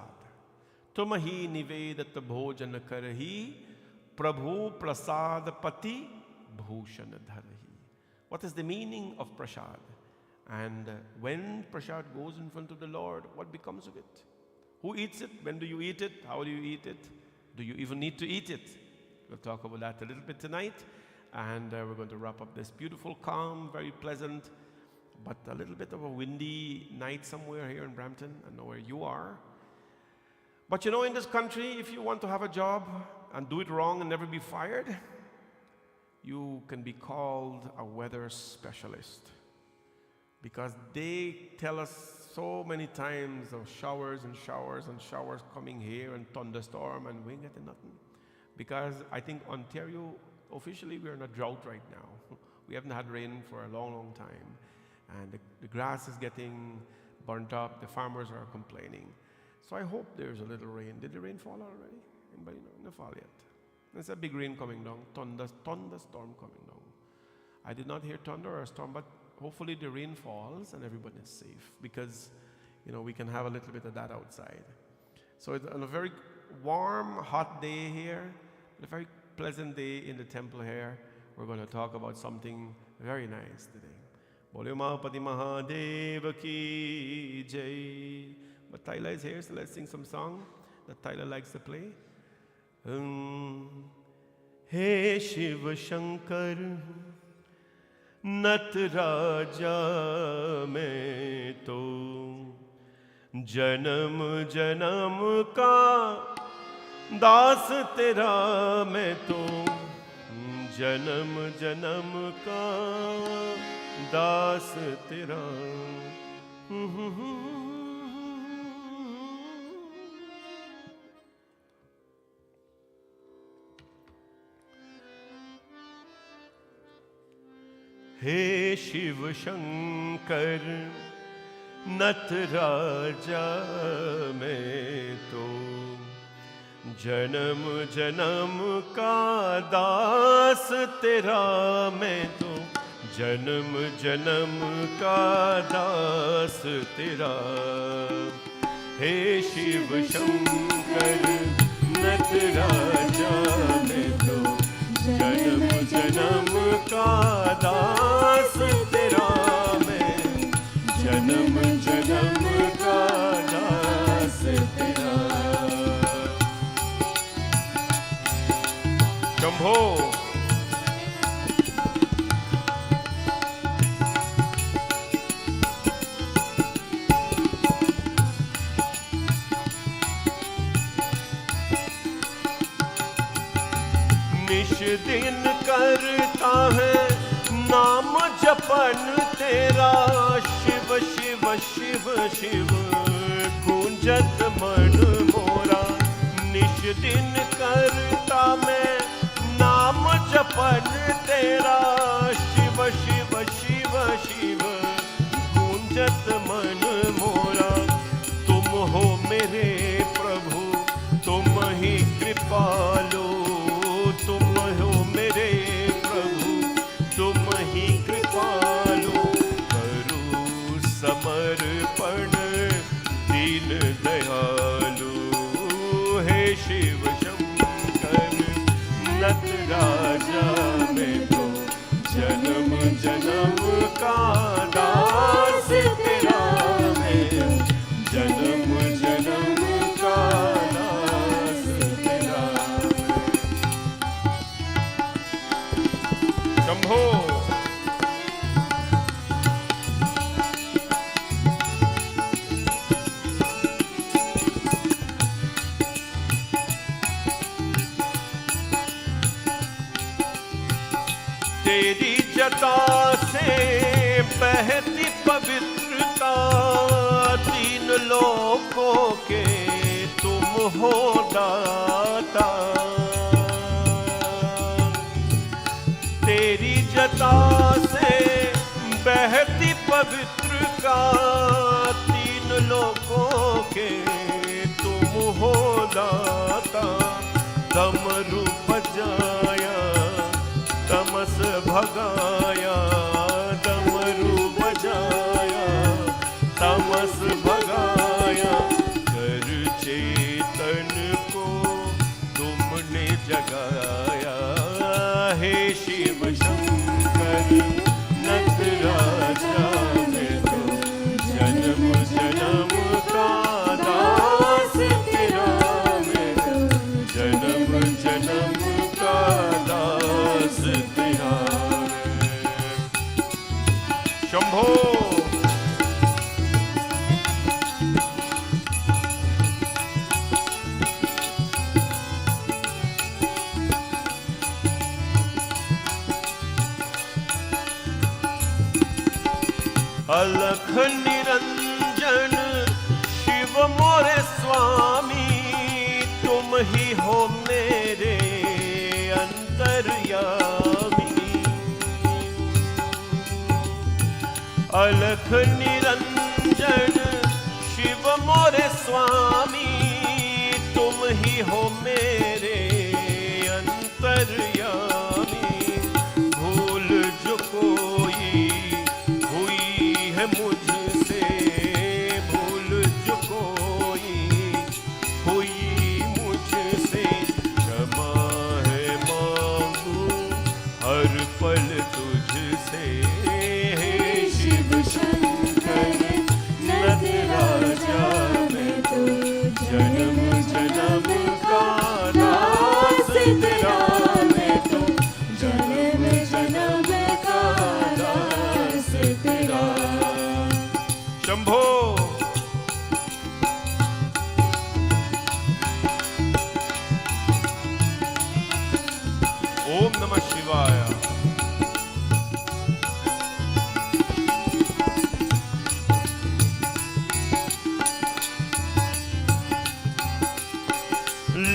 Tumahi Nivedat Bhojan Karahi Prabhu Prasad Pati Bhushan Dharahi. What is the meaning of prasad? And when prasad goes in front of the Lord, what becomes of it? Who eats it? When do you eat it? How do you eat it? Do you even need to eat it? We'll talk about that a little bit tonight. And we're going to wrap up this beautiful, calm, very pleasant, but a little bit of a windy night somewhere here in Brampton. I know where you are. But in this country, if you want to have a job and do it wrong and never be fired, you can be called a weather specialist. Because they tell us so many times of showers and showers and showers coming here and thunderstorm, and we ain't getting nothing. Because I think Ontario, officially we're in a drought right now. We haven't had rain for a long, long time. And the grass is getting burnt up. The farmers are complaining. So I hope there's a little rain. Did the rain fall already? Anybody know? No fall yet. There's a big rain coming down. Thunderstorm coming down. I did not hear thunder or a storm, but hopefully the rain falls and everybody is safe, because we can have a little bit of that outside. So it's on a very warm, hot day here, a very pleasant day in the temple here. We're going to talk about something very nice today. Bole Mahapati Mahadeva ki jai. But Tyler is here, so let's sing some song that Tyler likes to play. Hey Shiva Shankar Nat Raja mein to Janam janam ka दास तेरा मैं तो जन्म जन्म का दास तेरा हे शिव शंकर नट राजा मैं तो जन्म जन्म का दास तेरा मैं तो जन्म जन्म का दास तेरा हे शिव शंकर नट राजा मैं तो जन्म जन्म का दास तेरा मैं जन्म जन्म का दास तेरा शंभो निश दिन करता है नाम जपन तेरा शिव शिव शिव शिव गूंजत मन मोरा निश दिन करता मैं नाम जपन तेरा शिव शिव शिव शिव गूंजत मन मोरा तुम हो मेरे प्रभु तुम ही कृपालु तुम हो मेरे प्रभु तुम ही कृपालु करू समर्पण दीन दयालु हे शिव शंकर नट राजा मैं तो जन्म जन्म का दास तेरा मैं जन्म जन्म का दास तेरा शंभो तेरी जटा से बहती पवित्रता तीन लोकों के तुम हो दाता तेरी जटा से बहती पवित्रता तीन लोकों के तुम हो दाता डमरू बजाया तमस भगाया डमरू बजाया तमस भगाया कर चेतन को तुमने जगाया हे शिव शंकर नट राजा मैं तो जन्म जन्म का दास तेरा मैं तो जन्म जन्म का दास तेरा शंभो अलख निरंजन शिव मोरे स्वामी तुम ही हो मेरे अंतर्यामी अलख निरंजन शिव मोरे स्वामी, तुम ही हो मेरे अंतर्यामी। भूल जो कोई हुई है मुझसे, भूल जो कोई हुई मुझसे, क्षमा है मांगू हर पल तुझसे। हे शिव शंकर नट राजा, मैं तो जन्म जन्म का दास तेरा, मैं तो जन्म जन्म का दास तेरा। शंभो ओम नमः शिवाय।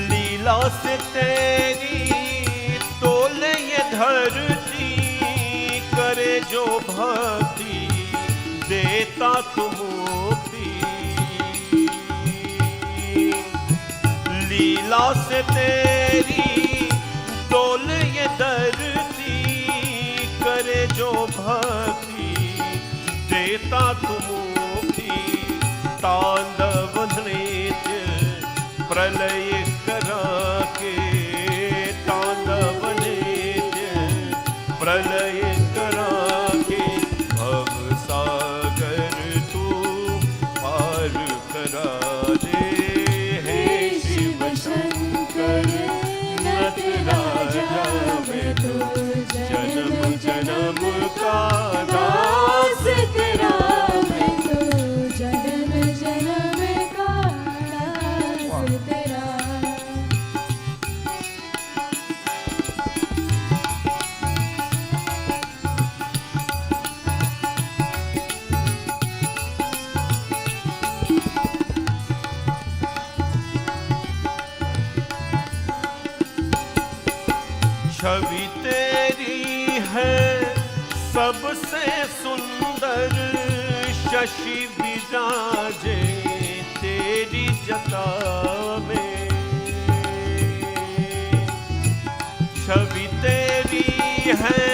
लीला से तेरी तोले ये धरती, करे जो भक्ति देता तू मुक्ति। लीला से तेरी तोले ये धरती, करे जो भक्ति देता तू मुक्ति। तांडव नृत्य प्रलय करा के, तांडव नृत्य प्रलय करा के, भव सागर तू पार करा दे। हे शिव शंकर नट राजा, मैं तो जन्म जन्म का दास तेरा, मैं तो जन्म जन्म का दास तेरा। छवि तेरी है सबसे सुंदर, शशि विराजे तेरी जटा में। छवि तेरी है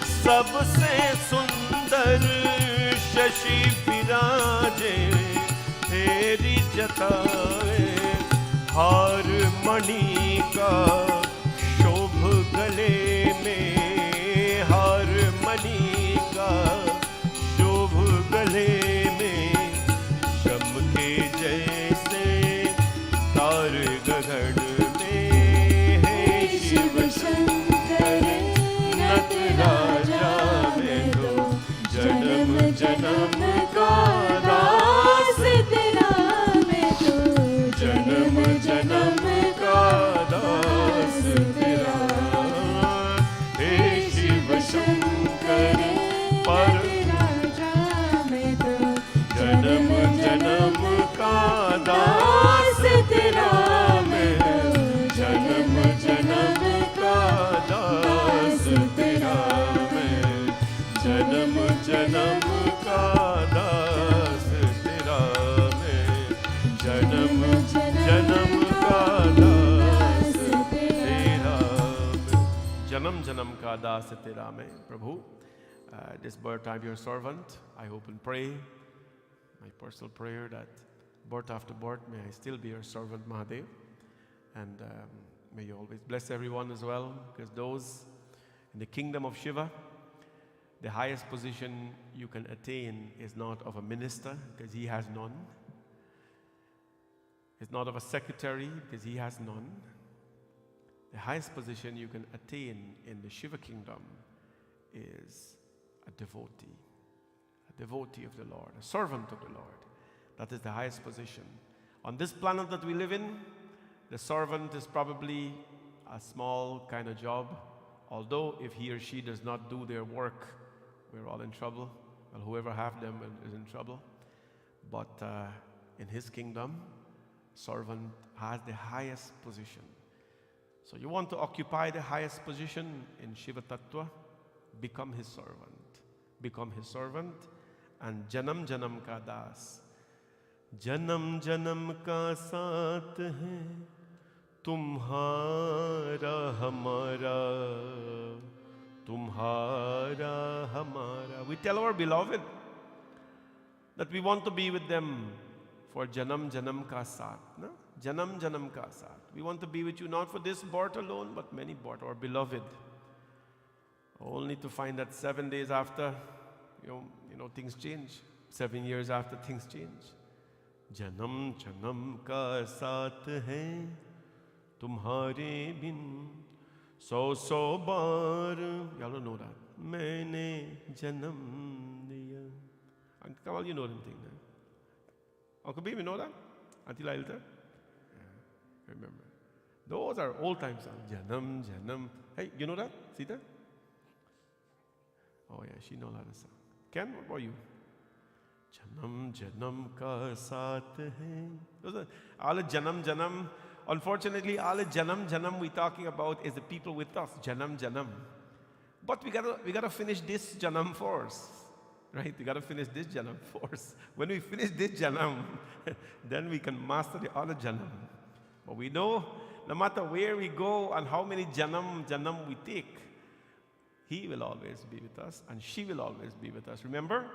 सबसे सुंदर, शशि विराजे तेरी जटा में। हार मणि का शोभ गले में, हार मणि का शोभ गले में, चमके जैसे तार गगन में। हे शिव शंकर नट राजा, मैं तो जन्म जन्म का दास तेरा, मैं तो जन्म जन्म का दास तेरा। हे शिव शंकर पर राजा, मैं तो जन्म जन्म का दास तेरा, मैं जन्म जन्म का दास तेरा, मैं जन्म जन्म का दास तेरा, मैं जन्म जन्म का दास तेरा, जन्म जन्म का दास तेरा मैं। प्रभु, this birth I'm your servant. I hope and pray, my personal prayer, that birth after birth may I still be your servant, Mahadev, and may you always bless everyone as well, because those in the kingdom of Shiva, the highest position you can attain is not of a minister, because he has none. It's not of a secretary, because he has none. The highest position you can attain in the Shiva kingdom is a devotee of the Lord, a servant of the Lord. That is the highest position. On this planet that we live in, the servant is probably a small kind of job, although if he or she does not do their work, we're all in trouble. Well, whoever have them is in trouble. But in his kingdom, servant has the highest position. So you want to occupy the highest position in Shiva Tattva? Become his servant. Become his servant, and Janam Janam Ka Das. Janam Janam Ka Saath Hai, Tumhara Hamara, Tumhara Hamara. We tell our beloved that we want to be with them for Janam Janam Ka Saath. No? Janam Janam Ka Saath. We want to be with you not for this birth alone, but many births, our beloved. Only to find that 7 days after, you know, things change. 7 years after, things change. Janam Janam Ka Saath Hai, Tumhare bin so bar. Y'all don't know that. Maine Janam diya. Kamal, you know them thing. Uncle B, you know that? Auntie Lailta? Yeah, remember. Those are old time songs. Janam, Janam. Hey, you know that? Sita? Oh yeah, she knows how to sing. Ken, what about you? Janam, Janam ka saath hai. Those are all Janam, Janam. Unfortunately, all Janam, Janam we're talking about is the people with us. Janam, Janam. But we gotta finish this Janam first. Right? We got to finish this Janam first. When we finish this Janam, then we can master the other Janam. But we know, no matter where we go and how many Janam we take, He will always be with us and she will always be with us. Remember?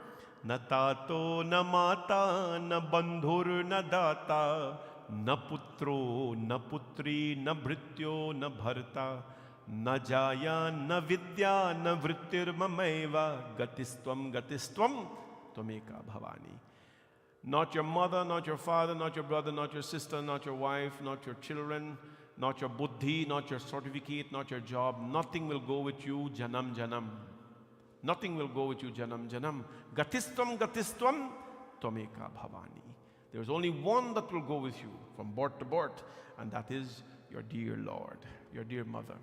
Na tato, na mata, na bandhur, na data, na putro, na putri, na bhrityo, na bharta, na jaya, na vidya, na vrittir mamaiva, gatistvam, gatistvam, tvameka bhavani. Not your mother, not your father, not your brother, not your sister, not your wife, not your children, not your buddhi, not your certificate, not your job. Nothing will go with you, janam, janam. Nothing will go with you, janam, janam. Gatistvam, gatistvam, tvameka bhavani. There is only one that will go with you from birth to birth, and that is your dear Lord, your dear mother.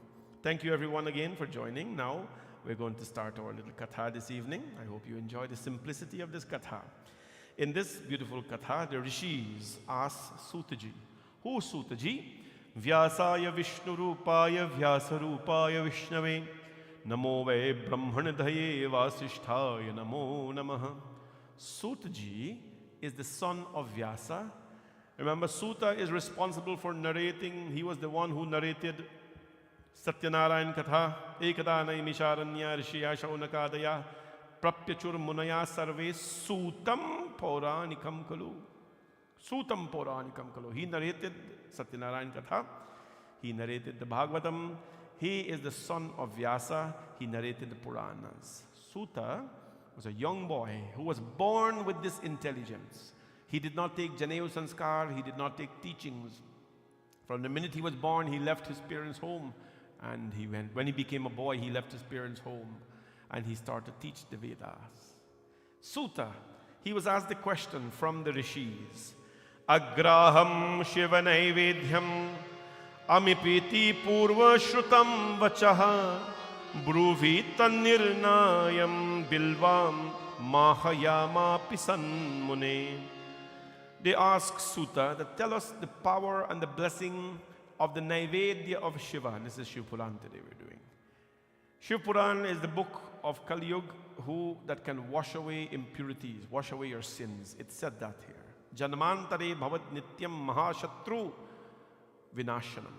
Thank you everyone again for joining. Now we're going to start our little katha this evening. I hope you enjoy the simplicity of this katha. In this beautiful katha, the rishis ask Sutaji. Who Sutaji? Vyasaya Vishnu Rupaya Vyasa Rupaya Vishnave Namo Ve Brahmanadaye Vasisthaya Namo Namaha. Sutaji is the son of Vyasa. Remember, Suta is responsible for narrating. He was the one who narrated Satyanarayan Katha, Ekada Naimisharanya Rishya Shaunakadaya, Prapyachur Munaya Sarve Sutam Puranikam Kalu. Sutam Puranikam Kalu. He narrated Satyanarayan Katha. He narrated the Bhagavatam. He is the son of Vyasa. He narrated the Puranas. Suta was a young boy who was born with this intelligence. He did not take Janeu Sanskar. He did not take teachings. From the minute he was born, he left his parents' home. And when he became a boy, he left his parents' home. And he started to teach the Vedas. Suta, he was asked the question from the rishis. Agraham Shiva Naivedhyam Amipiti Purva Shrutam Vachaha Bruvi Tanirnayam Bilvam Mahayama Pisan Mune. They ask Suta that tell us the power and the blessing of the Naivedya of Shiva. This is Shiv Puran today we're doing. Shiv Puran is the book of Kali Yuga that can wash away impurities, wash away your sins. It said that here. Janmantare bhavat nityam mahashatru vinashanam.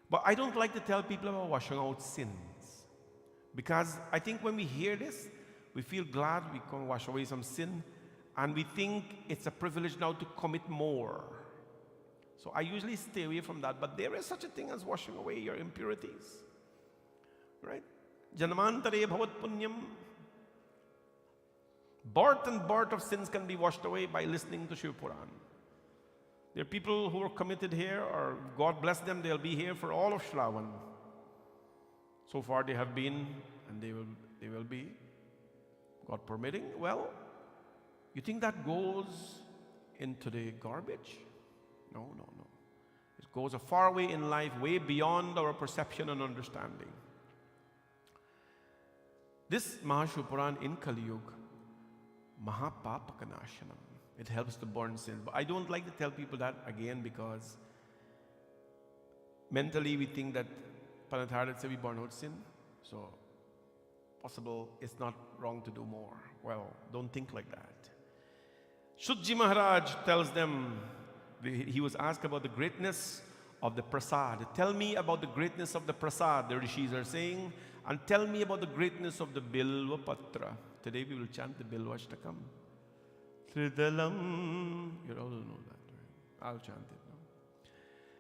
But I don't like to tell people about washing out sins. Because I think when we hear this, we feel glad we can wash away some sin. And we think it's a privilege now to commit more. So I usually stay away from that. But there is such a thing as washing away your impurities. Right? Janmantare bhavat punyam. Birth and birth of sins can be washed away by listening to Shiv Puran. There are people who are committed here, or God bless them, they'll be here for all of Shravan. So far they have been, and they will be, God permitting. Well, you think that goes into the garbage? No, no, no. It goes a far way in life, way beyond our perception and understanding. This Mahashivapuran in Kali Yuga, Mahapapakanashanam. It helps to burn sins. But I don't like to tell people that again because mentally we think that Panatharat said we burn out sin. So possible, it's not wrong to do more. Well, don't think like that. Shutji Maharaj tells them, he was asked about the greatness of the prasad. Tell me about the greatness of the prasad, the rishis are saying, and tell me about the greatness of the Bilva Patra. Today we will chant the Bilvastakam. Tridalam. You all know that, right? I'll chant it now.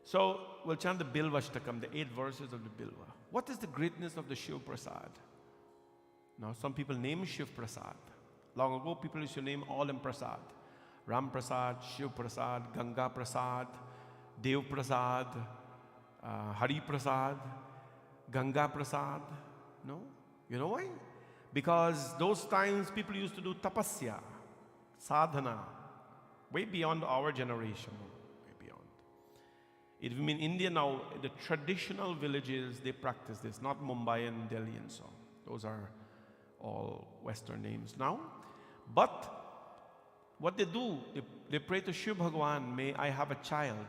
So we'll chant the Bilvastakam, the 8 verses of the Bilva. What is the greatness of the Shiv Prasad? Now some people name Shiv Prasad. Long ago people used to name all them Prasad. Ram Prasad, Shiv Prasad, Ganga Prasad, Dev Prasad, Hari Prasad, Ganga Prasad. No? You know why? Because those times people used to do tapasya, sadhana, way beyond our generation, way beyond. It in India now, the traditional villages, they practice this, not Mumbai and Delhi and so on. Those are all Western names now. But what they do, they pray to Shiv Bhagwan, may I have a child.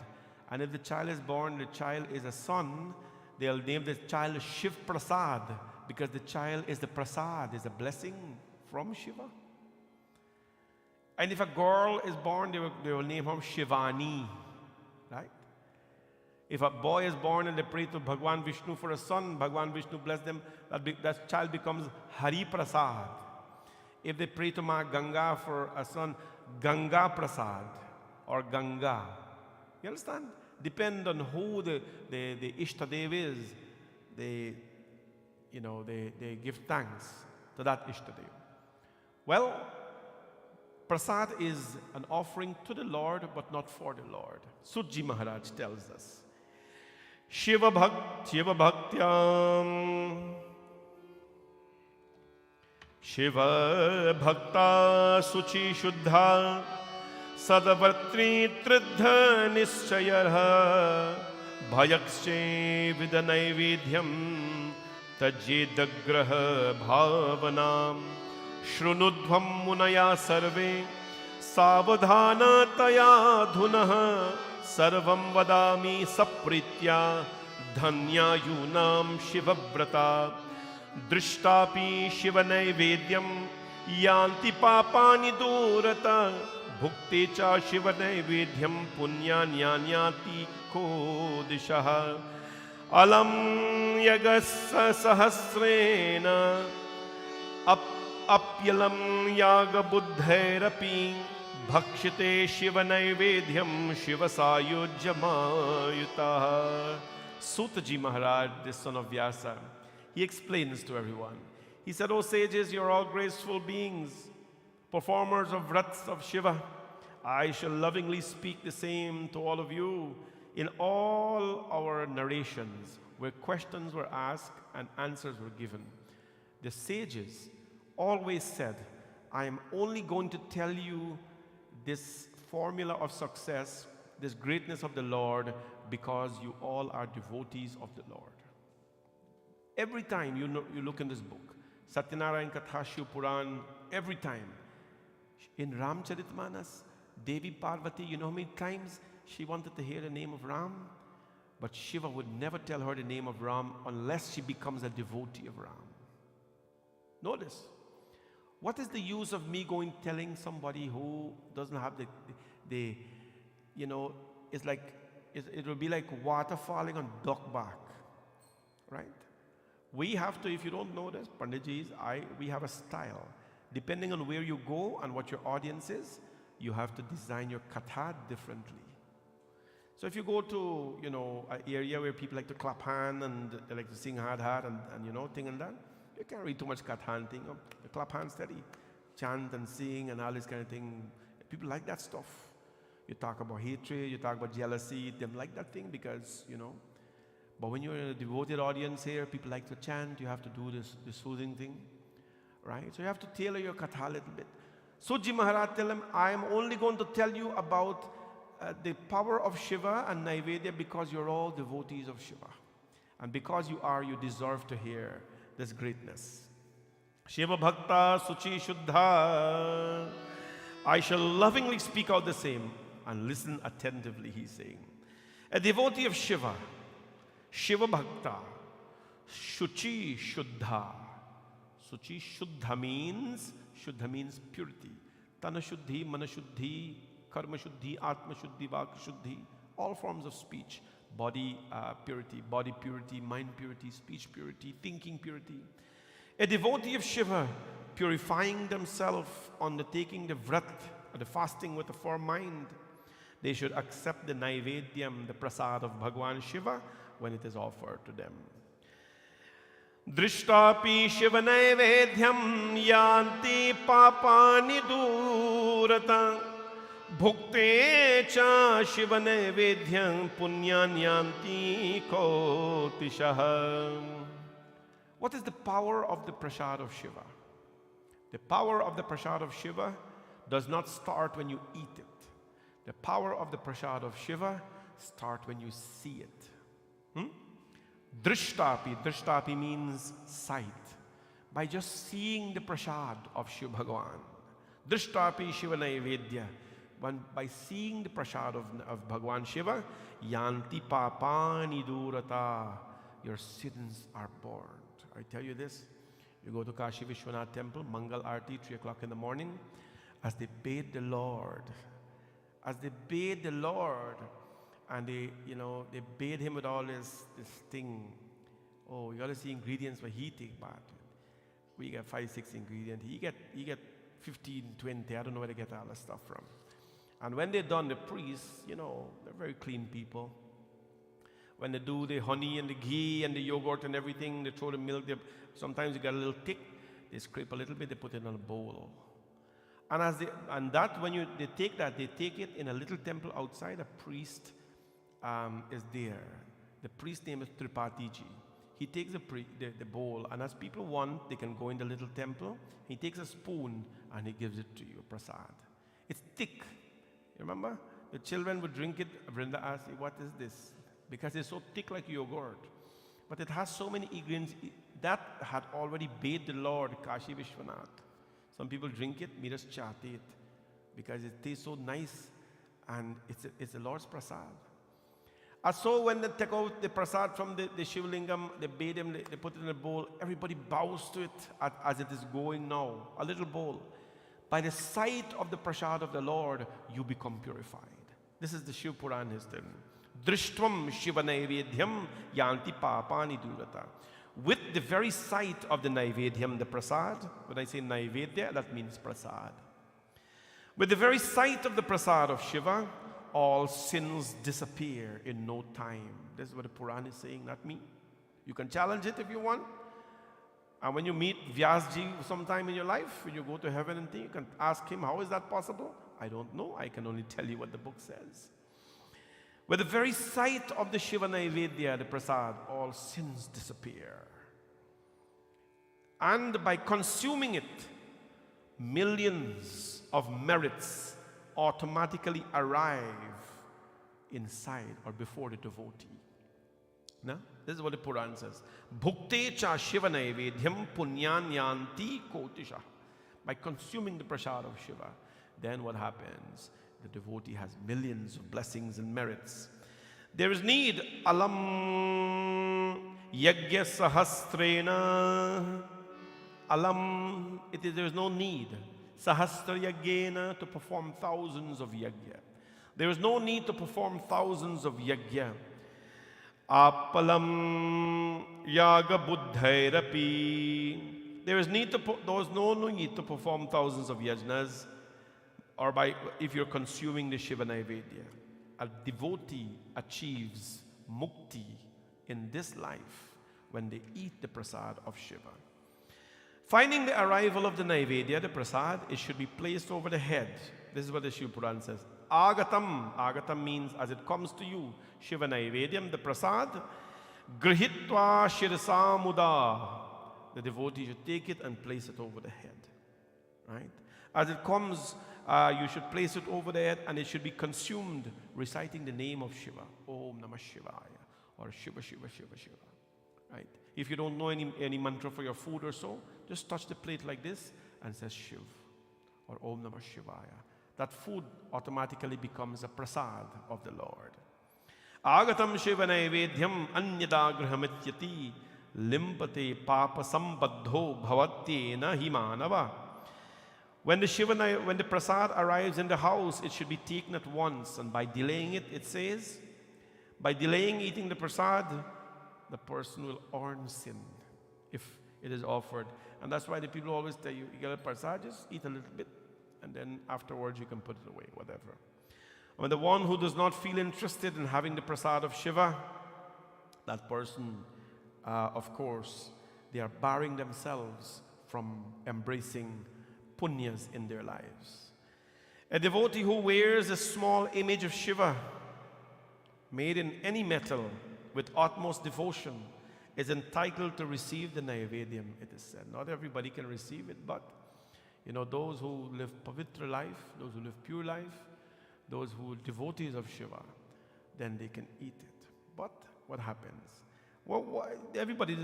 And if the child is born, the child is a son, they'll name the child Shiv Prasad, because the child is the prasad, is a blessing from Shiva. And if a girl is born, they will name her Shivani, right? If a boy is born and they pray to Bhagwan Vishnu for a son, Bhagwan Vishnu bless them, that child becomes Hari Prasad. If they pray to Ma Ganga for a son, Ganga Prasad or Ganga. You understand? Depend on who the Ishtadev is, they give thanks to that Ishtadev. Well, prasad is an offering to the Lord, but not for the Lord. Sutji Maharaj tells us, Shiva Bhaktyam Shiva Bhakta Suchi Shuddha Sadavartri Tridha Nischayarha Bhayakshe Vidanaividhyam Tajedagraha Bhavanam Shrunudhvam Munaya Sarve Savadhana Taya Dhunaha Sarvam Vadami Sapritya Dhanya Yunam Shivabrata Drishtapi Shivanaivedyam Yanti Papani Durata Bhukte Cha Shivanaivedyam Punyanyanyati Kodishaha Alam Yagasa Sahasrena Apyalam Yaga Buddhairapi Bhakshite Shivanaivedyam Shivasayojyamayutaha. Sutaji Maharaj, the son of Vyasa, he explains to everyone. He said, O sages, you are all graceful beings, performers of vrats of Shiva. I shall lovingly speak the same to all of you in all our narrations where questions were asked and answers were given. The sages always said, I am only going to tell you this formula of success, this greatness of the Lord, because you all are devotees of the Lord. Every time you look in this book, Satyanarayan Katha, Shiv Puran, every time. In Ramcharitmanas, Devi Parvati, you know how many times she wanted to hear the name of Ram? But Shiva would never tell her the name of Ram unless she becomes a devotee of Ram. Notice, what is the use of me going telling somebody who doesn't have it's like, it will be like water falling on duck back, right? We have to, if you don't know this, Panditjis, we have a style. Depending on where you go and what your audience is, you have to design your katha differently. So if you go to, an area where people like to clap hand and they like to sing hard and thing and that, you can't read too much katha and thing. You clap hands steady, chant and sing and all this kind of thing. People like that stuff. You talk about hatred, you talk about jealousy, they like that thing because, But when you're in a devoted audience here, people like to chant, you have to do this soothing thing, right? So you have to tailor your katha a little bit. Sutji Maharaj tell him, I am only going to tell you about the power of Shiva and Naivedya because you're all devotees of Shiva. And because you are, you deserve to hear this greatness. Shiva Bhakta Suchi Shuddha. I shall lovingly speak out the same and listen attentively, he's saying. A devotee of Shiva, Shiva Bhakta, Shuchi Shuddha. Suchi. Shuddha means purity. Tana Shuddhi, Mana Shuddhi, Karma Shuddhi, Atma Shuddhi, Vak Shuddhi, all forms of speech. Body purity, mind purity, speech purity, thinking purity. A devotee of Shiva, purifying themselves, undertaking the vrat, or the fasting with a firm mind, they should accept the naivedyam, the prasad of Bhagwan Shiva, when it is offered to them. Drishtapi Shiva naivedyam yanti papani durata bhukte cha Shiva naivedyam punyan yanti kotishaha. What is the power of the prasad of Shiva? The power of the prasad of Shiva does not start when you eat it. The power of the prasad of Shiva starts when you see it. Drishtapi means sight. By just seeing the prasad of Shiva Bhagavan. Drishtapi Shiva Naivedya. By seeing the prasad of Bhagavan Shiva, yanti papani durata. Your sins are burned. I tell you this, you go to Kashi Vishwanath temple, Mangal Arti, 3 o'clock in the morning, as they bathe the Lord, and they bathe him with all this thing. Oh, you gotta see ingredients where he take bath. We get 5-6 ingredients. He get 15, 20. I don't know where they get all that stuff from. And when they're done, the priests, they're very clean people. When they do the honey and the ghee and the yogurt and everything, they throw the milk. Sometimes you get a little thick. They scrape a little bit. They put it in a bowl. And they take it in a little temple outside. A priest is there. The priest's name is Tripatiji. He takes the bowl, and as people want, they can go in the little temple. He takes a spoon and he gives it to you, prasad. It's thick. You remember? The children would drink it. Vrinda asked, "What is this?" Because it's so thick like yogurt. But it has so many ingredients. That had already bathed the Lord, Kashi Vishwanath. Some people drink it, Miras chate it, because it tastes so nice, and it's the Lord's prasad. So when they take out the prasad from the Shivlingam, they bathe him, they put it in a bowl, everybody bows to it as it is going now, a little bowl. By the sight of the prasad of the Lord, you become purified. This is the Shiv Puran history. Drishtvam Shiva Naivedhyam yanti papani durata. With the very sight of the Naivedhyam, the prasad, when I say Naivedya, that means prasad. With the very sight of the prasad of Shiva, all sins disappear in no time. This is what the Puran is saying, not me. You can challenge it if you want. And when you meet Vyasji sometime in your life, when you go to heaven and things, you can ask him, how is that possible? I don't know. I can only tell you what the book says. With the very sight of the Shiva Naivedya, the prasad, all sins disappear. And by consuming it, millions of merits automatically arrive inside or before the devotee. Now, this is what the Puran says. Bhukte cha Shiva Naivedhyam punyan yanti kotisha. By consuming the prasad of Shiva, then what happens? The devotee has millions of blessings and merits. There is need. Alam yajna sahastrena. Alam, there is no need. Sahastra yajna, to perform thousands of yajna. There is no need to perform thousands of yajna. Apalam yaga buddhairapi. There is no need to perform thousands of yajnas, or if you're consuming the Shiva Naivedya. A devotee achieves mukti in this life when they eat the prasad of Shiva. Finding the arrival of the Naivedya, the prasad, it should be placed over the head. This is what the Shiva Puran says. Agatam. Agatam means as it comes to you. Shiva Naivedyam, the prasad. Grihitva shirsa muda. The devotee should take it and place it over the head. Right? As it comes, you should place it over the head, and it should be consumed reciting the name of Shiva. Om Namah Shivaya. Or Shiva Shiva Shiva Shiva. Right? If you don't know any mantra for your food or so, just touch the plate like this and say Shiv. Or Om Namah Shivaya. That food automatically becomes a prasad of the Lord. Agatam Shiva Naivedhyam anyada grahamityati. limpate papa sambaddho bhavatyena himanava. When the prasad arrives in the house, it should be taken at once, and by delaying it, it says, by delaying eating the prasad, the person will earn sin if it is offered. And that's why the people always tell you, you get a prasad, just eat a little bit, and then afterwards you can put it away, whatever. When the one who does not feel interested in having the prasad of Shiva, that person, of course, they are barring themselves from embracing punyas in their lives. A devotee who wears a small image of Shiva, made in any metal with utmost devotion, is entitled to receive the Naivedyam, it is said. Not everybody can receive it, but those who live pavitra life, those who live pure life, those who are devotees of Shiva, then they can eat it. But what happens? Well, everybody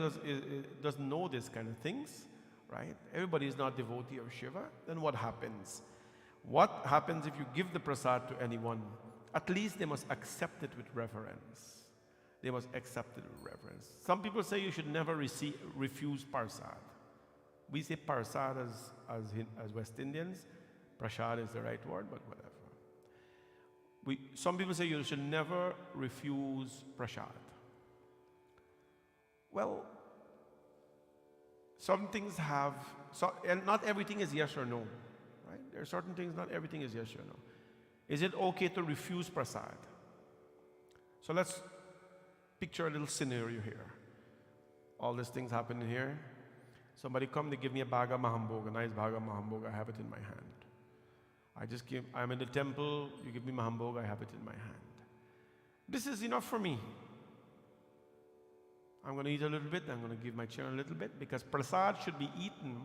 doesn't know this kind of things, right? Everybody is not devotee of Shiva. Then what happens? What happens if you give the prasad to anyone? At least they must accept it with reverence. They must accept it with reverence. Some people say you should never refuse prasad. We say prasad as West Indians. Prasad is the right word, but whatever. Some people say you should never refuse prasad. Well, some things have, and not everything is yes or no, right? There are certain things, not everything is yes or no. Is it okay to refuse prasad? So let's picture a little scenario here. All these things happening here. Somebody come, they give me a bag of mahambog, a nice bag of mahambog, I have it in my hand. I'm in the temple, you give me mahambog, I have it in my hand. This is enough for me. I'm going to eat a little bit, I'm going to give my children a little bit, because prasad should be eaten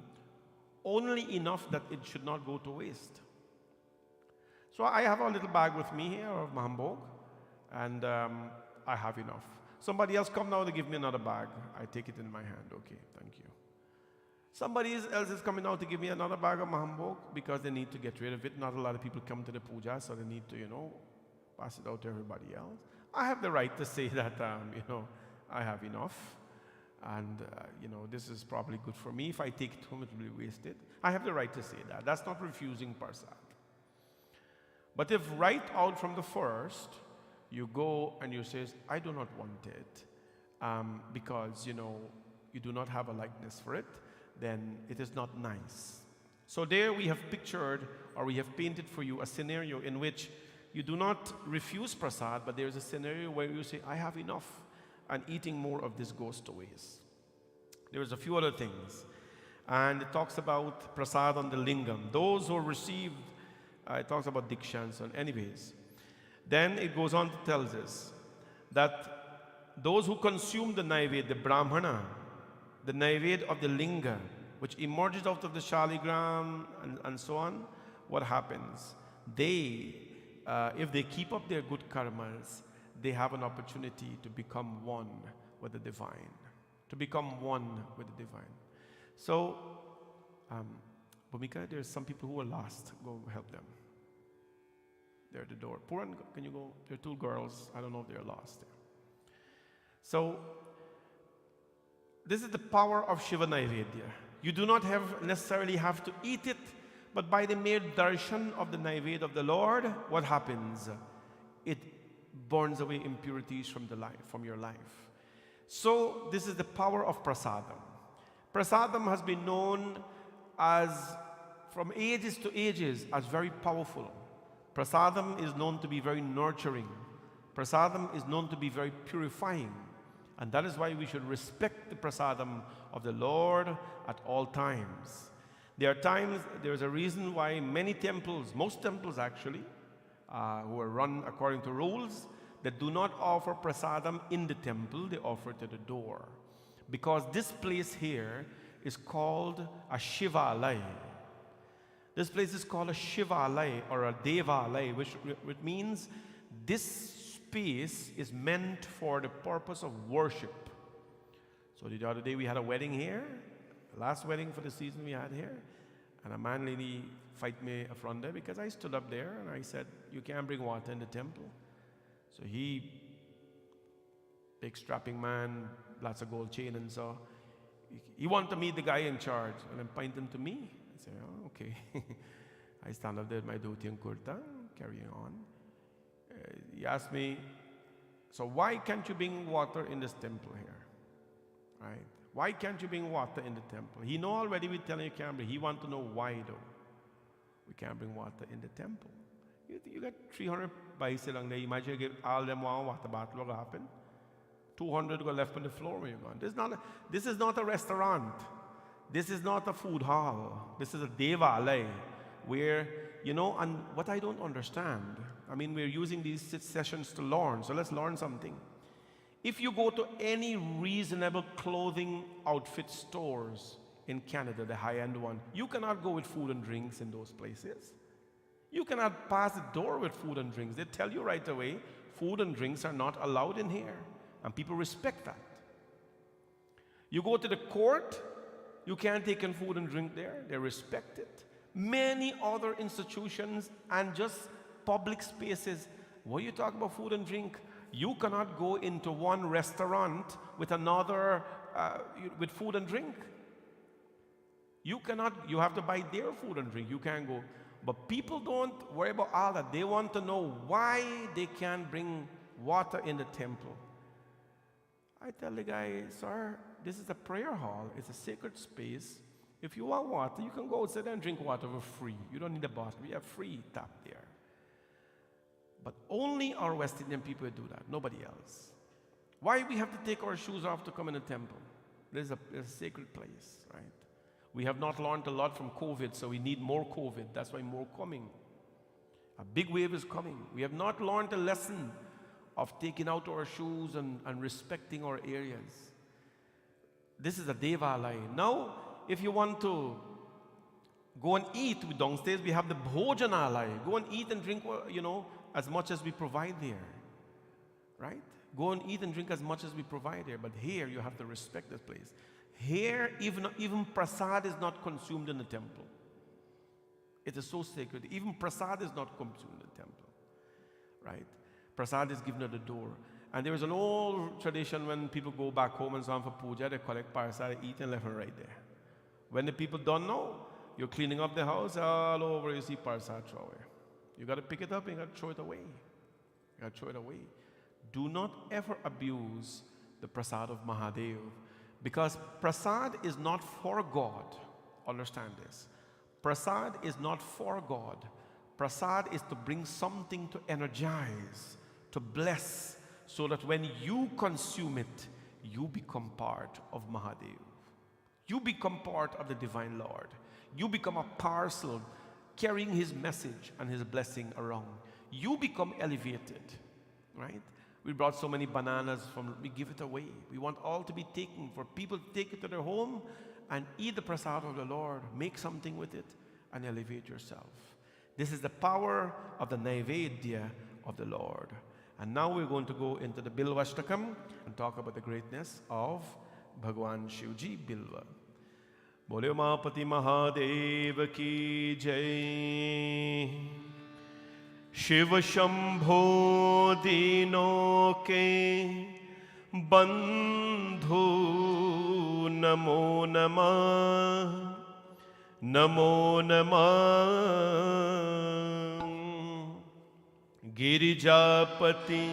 only enough that it should not go to waste. So I have a little bag with me here of mahambog, and I have enough. Somebody else come now to give me another bag. I take it in my hand. Okay, thank you. Somebody else is coming out to give me another bag of mahambog because they need to get rid of it. Not a lot of people come to the puja, so they need to, pass it out to everybody else. I have the right to say that, I have enough. And, this is probably good for me. If I take it home, it will be wasted. I have the right to say that. That's not refusing prasad. But if right out from the first, you go and you say, I do not want it, because, you do not have a likeness for it, then it is not nice. So there we have pictured, or we have painted for you a scenario in which you do not refuse prasad, but there's a scenario where you say, I have enough, and eating more of this goes to waste. There's a few other things. And it talks about prasad on the lingam. Those who received, it talks about dikshans, and anyways. Then it goes on to tell us that those who consume the naived, the brahmana, the naived of the linga, which emerges out of the shaligram and so on, what happens? They, if they keep up their good karmas, they have an opportunity to become one with the divine. To become one with the divine. So, Bhumika, there's some people who are lost. Go help them. They're at the door. Puran, can you go? There are two girls. I don't know if they're lost there. So, this is the power of Shiva Naivedya. You do not necessarily have to eat it, but by the mere darshan of the Naivedya of the Lord, what happens? It burns away impurities from your life. So, this is the power of prasadam. Prasadam has been known as, from ages to ages, as very powerful. Prasadam is known to be very nurturing. Prasadam is known to be very purifying. And that is why we should respect the prasadam of the Lord at all times. There is a reason why many temples, most temples actually, who are run according to rules, that do not offer prasadam in the temple, they offer it at the door. Because this place here is called a Shivalaya. This place is called a Shivalaya or a Devalaya, which means this space is meant for the purpose of worship. So the other day we had a wedding here, last wedding for the season we had here, and a man lady fight me from there because I stood up there and I said, you can't bring water in the temple. So he, big strapping man, lots of gold chain, and so he wanted to meet the guy in charge, and then point him to me. I say, oh, okay. I stand up there with my dhoti and kurta, carrying on. He asked me, so why can't you bring water in this temple here? Right? Why can't you bring water in the temple? He know already we're telling you can't bring. He want to know why though. We can't bring water in the temple. You got 300 bikes along there. Imagine you get all them one water bottle, what will happen? 200 go left on the floor when you're gone. This is not a restaurant. This is not a food hall. This is a devalaya where, you know, and what I don't understand, I mean, we're using these sessions to learn, so let's learn something. If you go to any reasonable clothing outfit stores in Canada, the high-end one, you cannot go with food and drinks in those places. You cannot pass the door with food and drinks. They tell you right away, food and drinks are not allowed in here. And people respect that. You go to the court, you can't take in food and drink there. They respect it. Many other institutions and just public spaces, when you talk about food and drink, you cannot go into one restaurant with another, with food and drink. You cannot, you have to buy their food and drink. You can't go. But people don't worry about all that. They want to know why they can't bring water in the temple. I tell the guy, sir, this is a prayer hall. It's a sacred space. If you want water, you can go outside and drink water for free. You don't need a bottle. We have free tap there. But only our West Indian people do that, nobody else. Why we have to take our shoes off to come in the temple? There's a sacred place, right? We have not learned a lot from COVID, so we need more COVID. That's why more coming. A big wave is coming. We have not learned a lesson of taking out our shoes and respecting our areas. This is a devalaya. Now, if you want to go and eat, downstairs we have the bhojanalaya. Go and eat and drink, you know, as much as we provide there, right? Go and eat and drink as much as we provide there. But here, you have to respect this place. Here, even prasad is not consumed in the temple. It is so sacred. Even prasad is not consumed in the temple, right? Prasad is given at the door. And there is an old tradition when people go back home and so on for puja, they collect prasad, eat and left and right there. When the people don't know, you're cleaning up the house, all over you see prasad throw away. You got to pick it up and you got to throw it away. You got to throw it away. Do not ever abuse the prasad of Mahadev, because prasad is not for God. Understand this. Prasad is not for God. Prasad is to bring something to energize, to bless, so that when you consume it, you become part of Mahadev. You become part of the Divine Lord. You become a parcel carrying His message and His blessing around. You become elevated, right? We brought so many bananas we give it away. We want all to be taken, for people to take it to their home and eat the prasad of the Lord, make something with it, and elevate yourself. This is the power of the Naivedya of the Lord. And now we're going to go into the Bilvastakam and talk about the greatness of Bhagwan Shivji Bilva. Bole Umapati Mahadev ki jai. Shiv Shambho Dino ke Bandhu Namo Namah. Namo Namah. Girijapati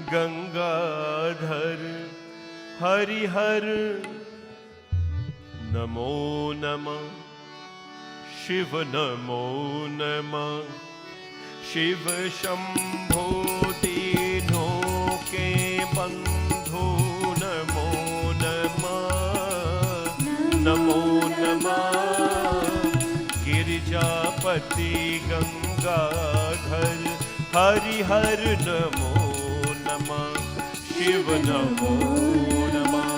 Gangadhar Harihar. Namo Namah. Shiv Namo Namah. Shiv Shambho Dino ke Bandhu. Namo Namah. Namo Namah. Girijapati Gangadhar Harihar. Namo Namah. Shiv Namo Namah.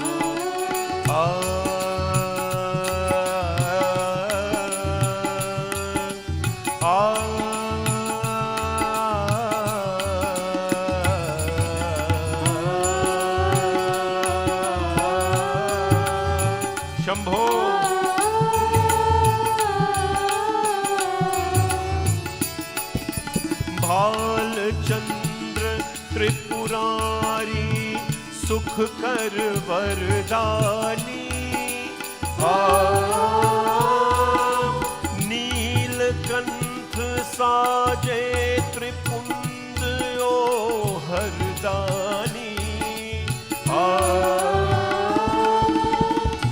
सुख कर वरदानी। नीलकंठ साजे त्रिपुंड ओ हरदानी।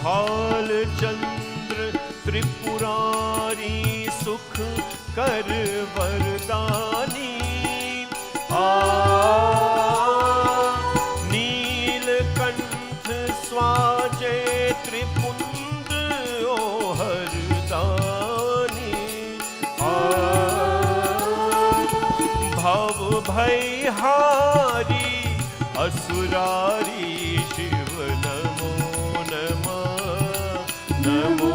भालचंद्र त्रिपुरारी सुख कर वरदानी। नीलकंठ स्वाजे त्रिपुंड ओ हरदानी। भव भयहारी असुरारी शिव नमो नमः। नमो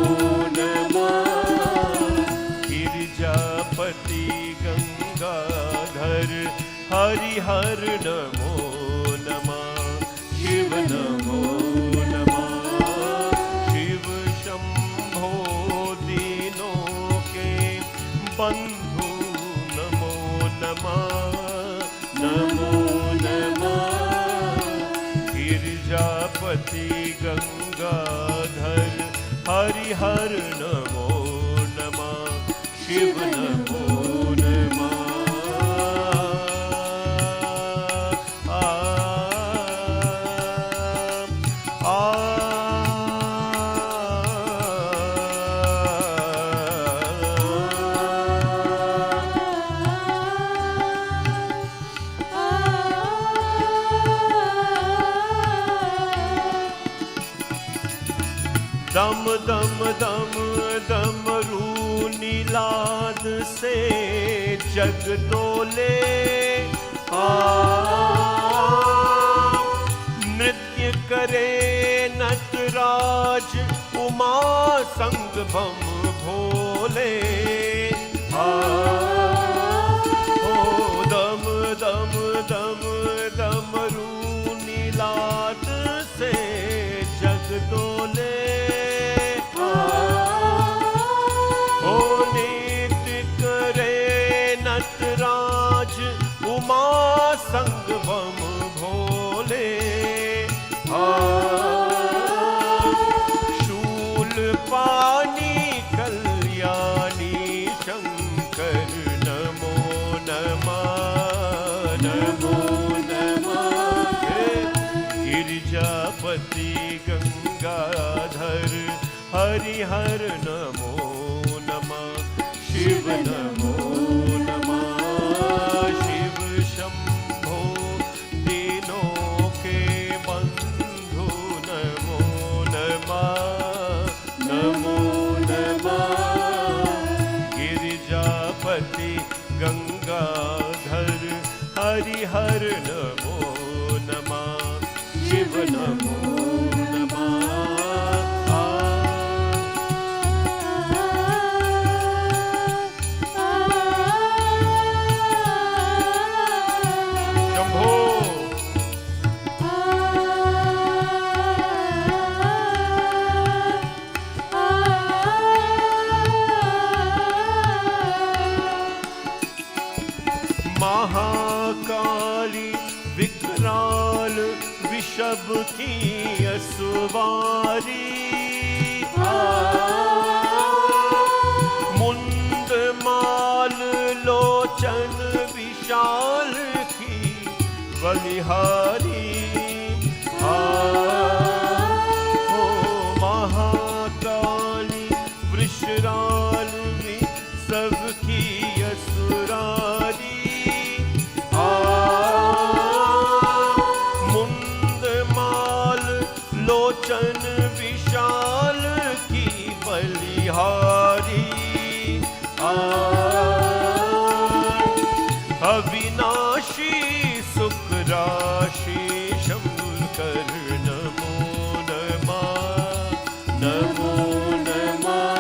नमः गिरिजापति गंगाधर हरिहर नमो नमः। शिव नमो नमः। शिव शंभो दीनों के बंधु नमो नमः। नमो नमः गिरिजापति गंगाधर हरिहर नमो नमः। शिव नमो नमः। दम दम दम दमरू नीलाद से जग डोले। नृत्य करे नटराज उमा संग भम भोले। दम दम दम दमरू नीलाद से जग डोले। उमा संग बम भोले। शूल पानी कल्याणी शंकर नमो नमः। नमो नमः गिरिजापति गंगाधर हरिहर नमो नमः। शिव नमो नमः। शिव शंभो दीनों के बंधु नमो नमः। नमो नमः गिरिजापति गंगाधर हरिहर नमो नमः। शिव नमो नमः। महाकाली विकराल विषभ की असुवारी। मुंड माल लोचन विशाल की बलिहारी। महाकाली वृषराल सब की असुरारी। लोचन विशाल की बलिहारी। अविनाशी सुख राशि शंकर नमो नमः। नमो नमः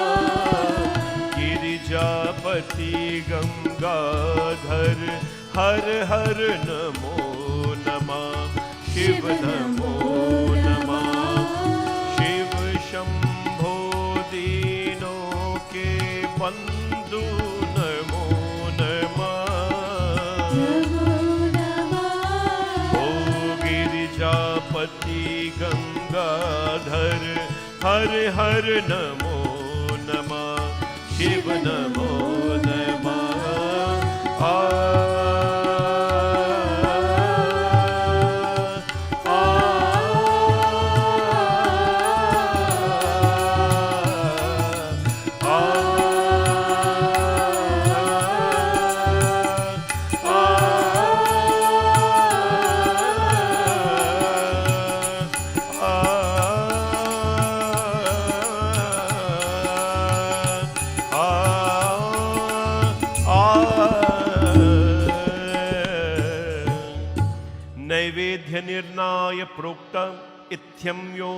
गिरिजापति गंगाधर हर हर नमो नमः। शिव नमो नमः। शिव शंभो दीनों के बंधु नमो नमः। ओ गिरिजापति धर हर हर नमो नमः शिव नमो नमः नैवेद्य निर्णाय प्रोक्त इत्थम यो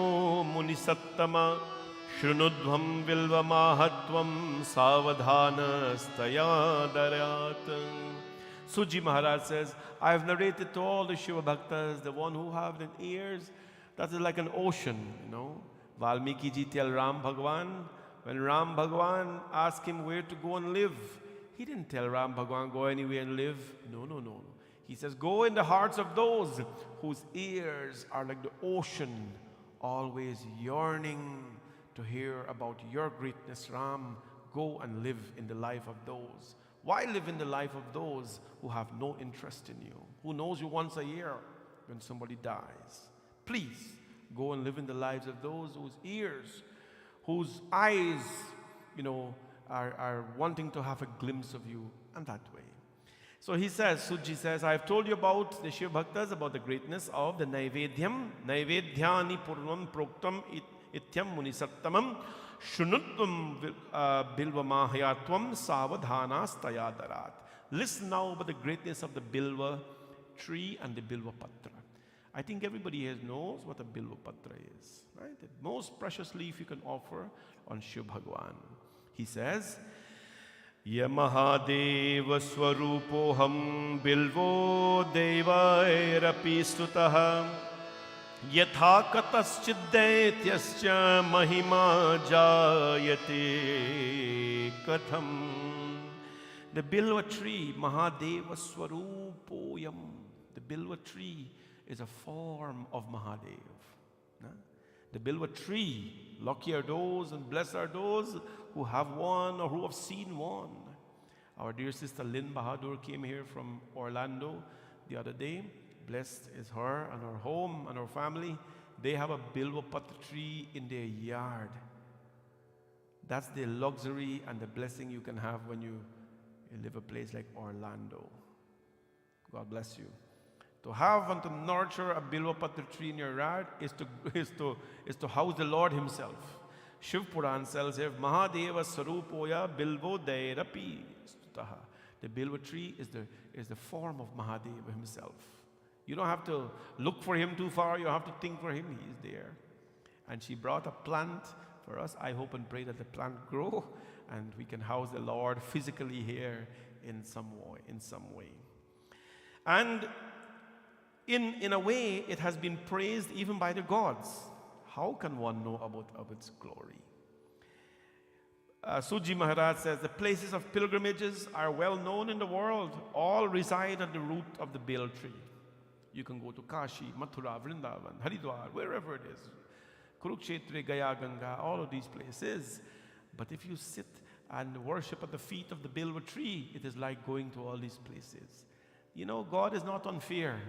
मुनिसत्तम शृणुध्वं बिल्वमाहत्वं सावधानस्तयादरात्. Suji Maharaj says, I have narrated to all the Shiva Bhaktas, the one who have the ears, that is like an ocean, you know. Valmiki ji tell Ram Bhagwan, when Ram Bhagwan asked him where to go and live, he didn't tell Ram Bhagwan, go anywhere and live. No, no, no. He says, go in the hearts of those whose ears are like the ocean, always yearning to hear about your greatness, Ram. Go and live in the life of those. Why live in the life of those who have no interest in you, who knows you once a year when somebody dies? Please go and live in the lives of those whose ears, whose eyes, you know, are wanting to have a glimpse of you, and that way. So he says, Suji says, I have told you about the Shiva Bhaktas, about the greatness of the Naivedyam. Naivedyani purnam proktam ityam munisattamam shunutvam bilvamahayatvam savadhanastayadarat. Listen now about the greatness of the Bilva tree and the Bilva Patra. I think everybody here knows what a Bilva Patra is, right? The most precious leaf you can offer on Shiv Bhagwan. He says, Yamahadeva swarupoham bilvo devairapi stutah yatha kataschiddaityascha mahima jayate katham. The Bilva tree, Mahadeva swarupoyam. The Bilva tree is a form of Mahadev. The Bilva tree, lucky are those and blessed are those who have one or who have seen one. Our dear sister Lynn Bahadur came here from Orlando the other day. Blessed is her and her home and her family. They have a Bilva Patra tree in their yard. That's the luxury and the blessing you can have when you live a place like Orlando. God bless you. To have and to nurture a Bilva Patra tree in your yard is to house the Lord Himself. Shiv Puran tells here, Mahadeva Sarupoya Bilvo Dairapi Stutaha. The Bilva tree is the form of Mahadeva Himself. You don't have to look for Him too far, you have to think for Him, He is there. And she brought a plant for us. I hope and pray that the plant grow and we can house the Lord physically here in some way. And in a way, it has been praised even by the gods. How can one know about its glory? Suji Maharaj says, the places of pilgrimages are well known in the world. All reside at the root of the Bil tree. You can go to Kashi, Mathura, Vrindavan, Haridwar, wherever it is. Kurukshetra, Gaya, Ganga, all of these places. But if you sit and worship at the feet of the Bilva tree, it is like going to all these places. You know, God is not unfair.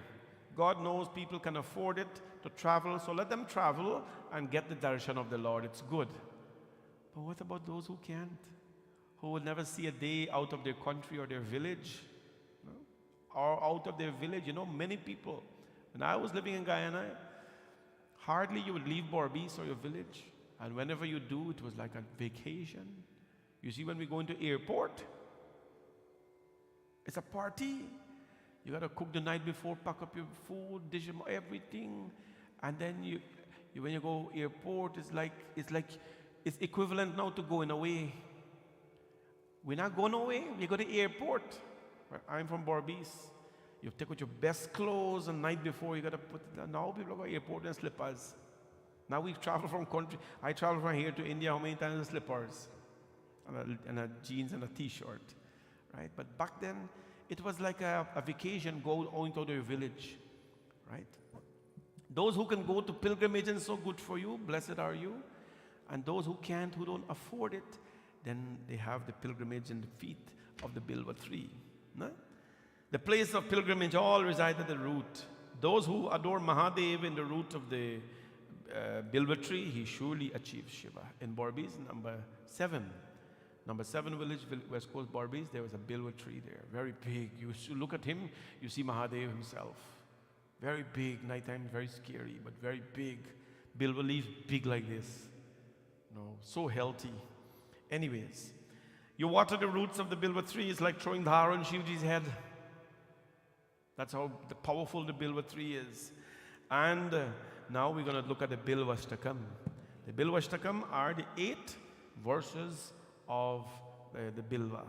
God knows people can afford it to travel, so let them travel and get the darshan of the Lord. It's good. But what about those who can't? Who will never see a day out of their country or their village? No? Or out of their village. You know, many people. When I was living in Guyana, hardly you would leave Borbis or your village. And whenever you do, it was like a vacation. You see, when we go into airport, it's a party. You got to cook the night before, pack up your food, dish them, everything. And then when you go airport, it's equivalent now to going away. We're not going away. We go to airport. I'm from Borbis. You take out your best clothes and night before you got to put it down. Now people go to airport in slippers. Now we travel from country. I travel from here to India. How many times in slippers? And a jeans and a t-shirt. Right? But back then, it was like a vacation going to your village, right? Those who can go to pilgrimage and so good for you, blessed are you. And those who can't, who don't afford it, then they have the pilgrimage in the feet of the Bilva tree. No? The place of pilgrimage all reside at the root. Those who adore Mahadev in the root of the Bilva tree, he surely achieves Shiva. In Borbis, number 7 village, West Coast Borbis, there was a Bilva tree there, very big. You look at him, you see Mahadev himself. Very big, nighttime, very scary, but very big. Bilva leaves big like this. No, so healthy. Anyways, you water the roots of the Bilva tree, it's like throwing dhar on Shivji's head. That's how powerful the Bilva tree is. And now we're going to look at the Bilvastakam. The Bilvastakam are the 8 verses of the Bilva.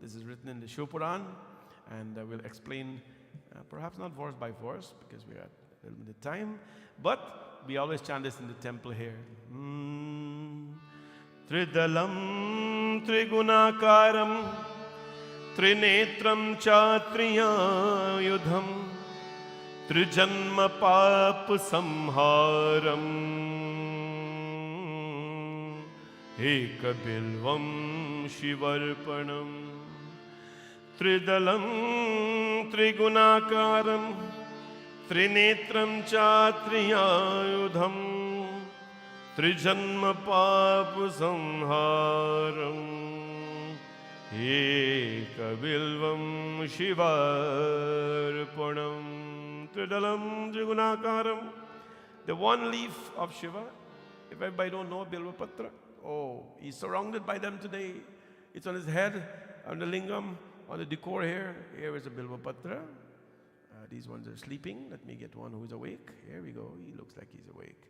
This is written in the Shiva Puran, and we'll explain, perhaps not verse by verse, because we are a little bit of time, but we always chant this in the temple here. Tridalam Trigunakaram Trinetram Chatriyayudham Trijanma Pap Samharam Eka Bilvam Shivarpanam Tridalam Trigunakaram Trinetram Chatriyayudham Trijanma Papa Samharam Eka Bilvam Shivarpanam Tridalam Trigunakaram. The one leaf of Shiva. If everybody don't know Bilva Patra, oh, he's surrounded by them today. It's on his head, on the lingam, on the decor here. Here is a Bilva Patra. These ones are sleeping. Let me get one who's awake. Here we go. He looks like he's awake.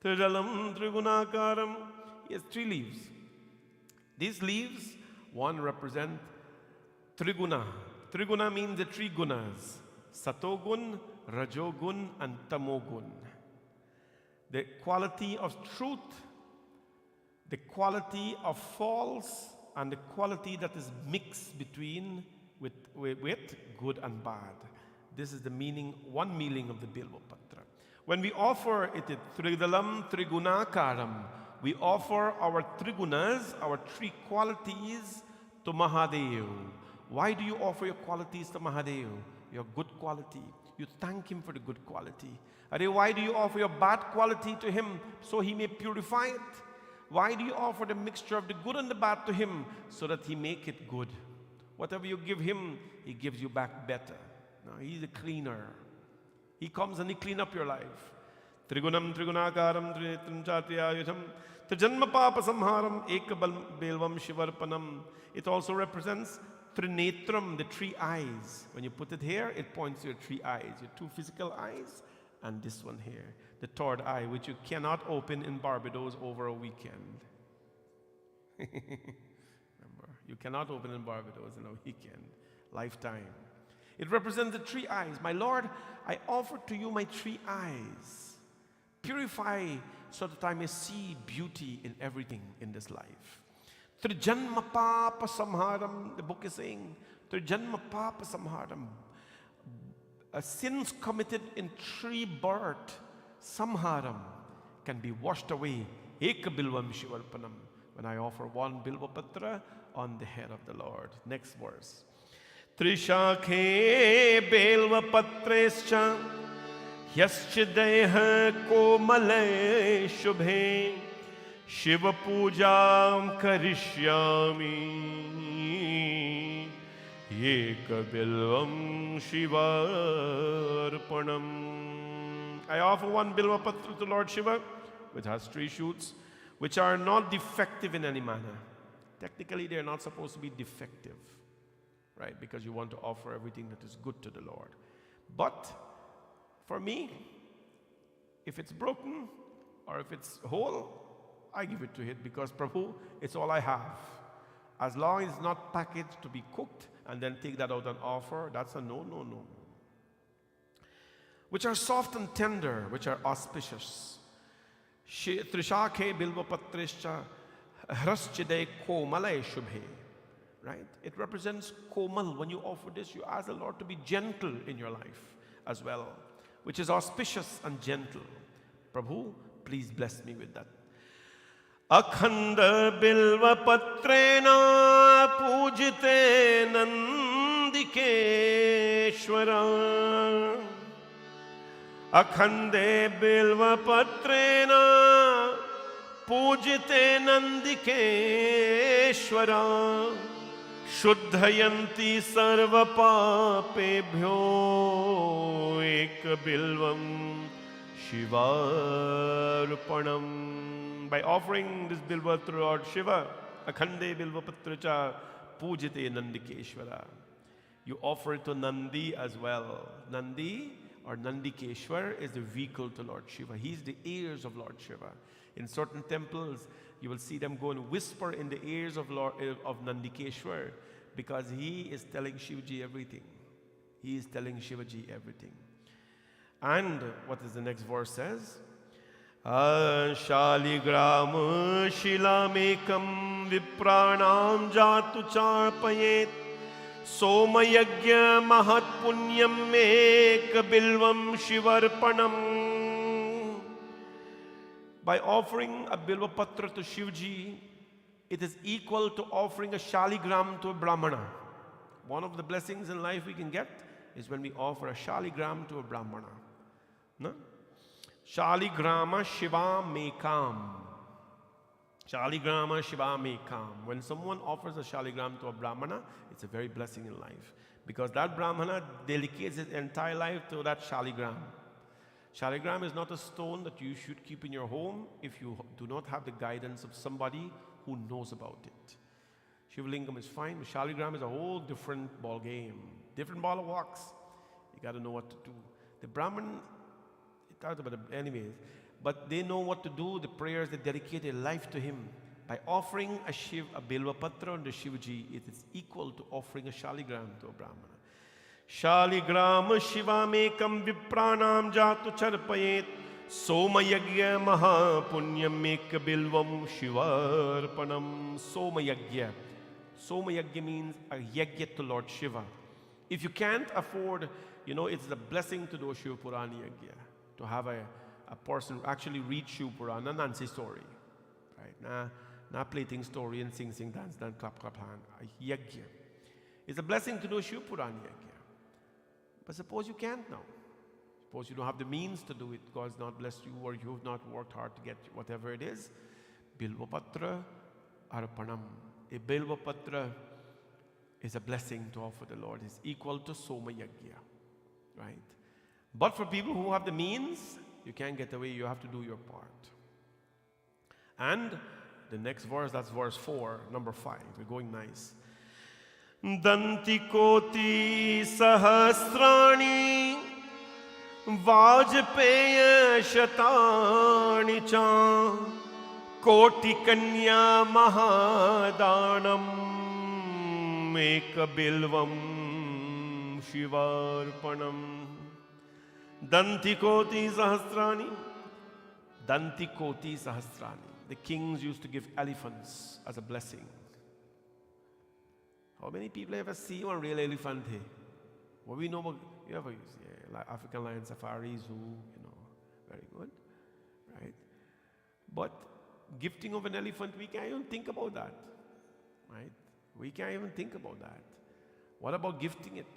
Tridalam Trigunakaram. He has 3 leaves. These leaves, one represent Triguna. Triguna means the 3 gunas. Satogun, Rajogun, and Tamogun. The quality of truth, the quality of false, and the quality that is mixed between with good and bad. This is the meaning, one meaning of the Bilva Patra. When we offer it at Tridalam Trigunakaram, we offer our Trigunas, our 3 qualities to Mahadev. Why do you offer your qualities to Mahadev? Your good quality. You thank him for the good quality. Why do you offer your bad quality to him? So he may purify it. Why do you offer the mixture of the good and the bad to him? So that he make it good. Whatever you give him, he gives you back better. Now, he's a cleaner. He comes and he clean up your life. Trigunam Trigunakaram Trinetram Chatriyayudham Trijanma Papa Samharam Eka Bilvam Shivarpanam. It also represents Trinetram, the 3 eyes. When you put it here, it points to your 3 eyes. Your 2 physical eyes and this one here. The 3rd eye, which you cannot open in Barbados over a weekend. Remember, you cannot open in Barbados in a weekend. Lifetime. It represents the 3 eyes. My Lord, I offer to you my 3 eyes. Purify so that I may see beauty in everything in this life. Trijanma Papa Samharam, the book is saying, Trijanma Papa Samharam. Sins committed in 3 births, Samharam, can be washed away. Eka Bilvam Shivarpanam. When I offer 1 Bilva Patra on the head of the Lord. Next verse. Trishakhe Bilva Patrescha Yaschideh Komale Shubhe Shiva Pujam Karishyami Eka Bilvam Shivarpanam. I offer 1 Bilva Patra to Lord Shiva, which has 3 shoots, which are not defective in any manner. Technically, they are not supposed to be defective, right? Because you want to offer everything that is good to the Lord. But for me, if it's broken or if it's whole, I give it to Him because Prabhu, it's all I have. As long as it's not packaged to be cooked and then take that out and offer, that's a no, no, no. Which are soft and tender, which are auspicious. Trishakhe Bilva Patrescha Hraschide Komale Shubhe. Right? It represents komal. When you offer this, you ask the Lord to be gentle in your life as well. which is auspicious and gentle. Prabhu, please bless me with that. Akhanda bilva patrena pujite nandikeshwara. Akhande bilva patrena pujite nandikeshwara. Shuddhayanti sarva papebhyo ek bilvam shivarpanam. By offering this bilva to Lord Shiva, akhande bilva patracha pujite nandikeshwara. You offer it to Nandi as well. Nandi or Nandikeshwar is the vehicle to Lord Shiva. He's the ears of Lord Shiva. In certain temples, you will see them go and whisper in the ears of Nandikeshwar, because he is telling Shivaji everything. He is telling Shivaji everything. And what is the next verse says? Shaligram shilamekam vipranam jatu charpayet somayagya mahat punyam ek bilvam shivarpanam. By offering a Bilva Patra to Shivji, it is equal to offering a Shaligram to a Brahmana. One of the blessings in life we can get is when we offer a Shaligram to a Brahmana. No? Shaligrama Shiva Mekam. Shaligrama Shiva Mekam. When someone offers a Shaligram to a Brahmana, it's a very blessing in life. Because that Brahmana dedicates his entire life to that Shaligram. Shaligram is not a stone that you should keep in your home if you do not have the guidance of somebody who knows about it. Shivlingam is fine, but Shaligram is a whole different ball game. Different ball of wax. You got to know what to do. The Brahmin, it talks about it anyways, but they know what to do, the prayers, they dedicate their life to him. By offering a Bilva Patra to Shivaji, it is equal to offering a Shaligram to a Brahmana. Shaligram Shivamekam Vipranam Jatu Charpayet Somayagya Mahapunyam Ek Bilvam Shivarpanam. Somayagya. Somayagya means a yagya to Lord Shiva. If you can't afford, it's a blessing to do a Shiva Purana yagya. To have a person actually read Shiva Purana and say story. Right? Not play story and sing, dance, clap, hand. A yagya. It's a blessing to do a Shiva Purana yagya. But suppose you can't now. Suppose you don't have the means to do it. God's not blessed you, or you've not worked hard to get whatever it is. Bilva Patra Arpanam. A Bilva Patra is a blessing to offer the Lord. It's equal to Soma Yagya. Right? But for people who have the means, you can't get away. You have to do your part. And the next verse, that's verse 4, number 5. We're going nice. Dantikoti sahasrani Vajpeya shatani cha Koti kanya mahadanam Eka bilvam shivarpanam. Dantikoti sahasrani. Dantikoti sahasrani. The kings used to give elephants as a blessing. How many people ever see one real elephant here? What we know about, you ever use African lion safari zoo, very good, right? But gifting of an elephant, we can't even think about that, right? We can't even think about that. What about gifting it?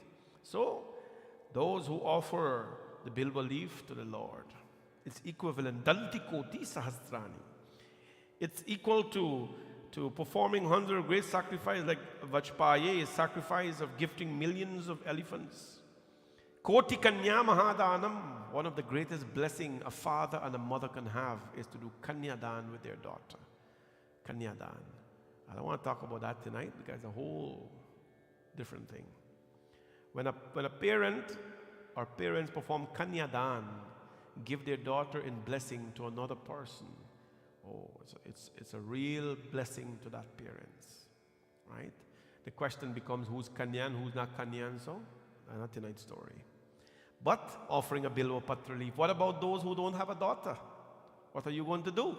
So, those who offer the Bilva leaf to the Lord, it's equivalent, Dantikoti sahasrani. It's equal to performing 100 great sacrifices like Vajpayee, is sacrifice of gifting millions of elephants. Koti Kanya Mahadanam, one of the greatest blessings a father and a mother can have is to do Kanyadan with their daughter. Kanyadan. I don't want to talk about that tonight because it's a whole different thing. When a parent or parents perform Kanyadan, give their daughter in blessing to another person, it's a real blessing to that parents, right? The question becomes who's Kanyan, who's not Kanyan, so not tonight's story. But offering a Bilva Patra leaf, what about those who don't have a daughter? What are you going to do?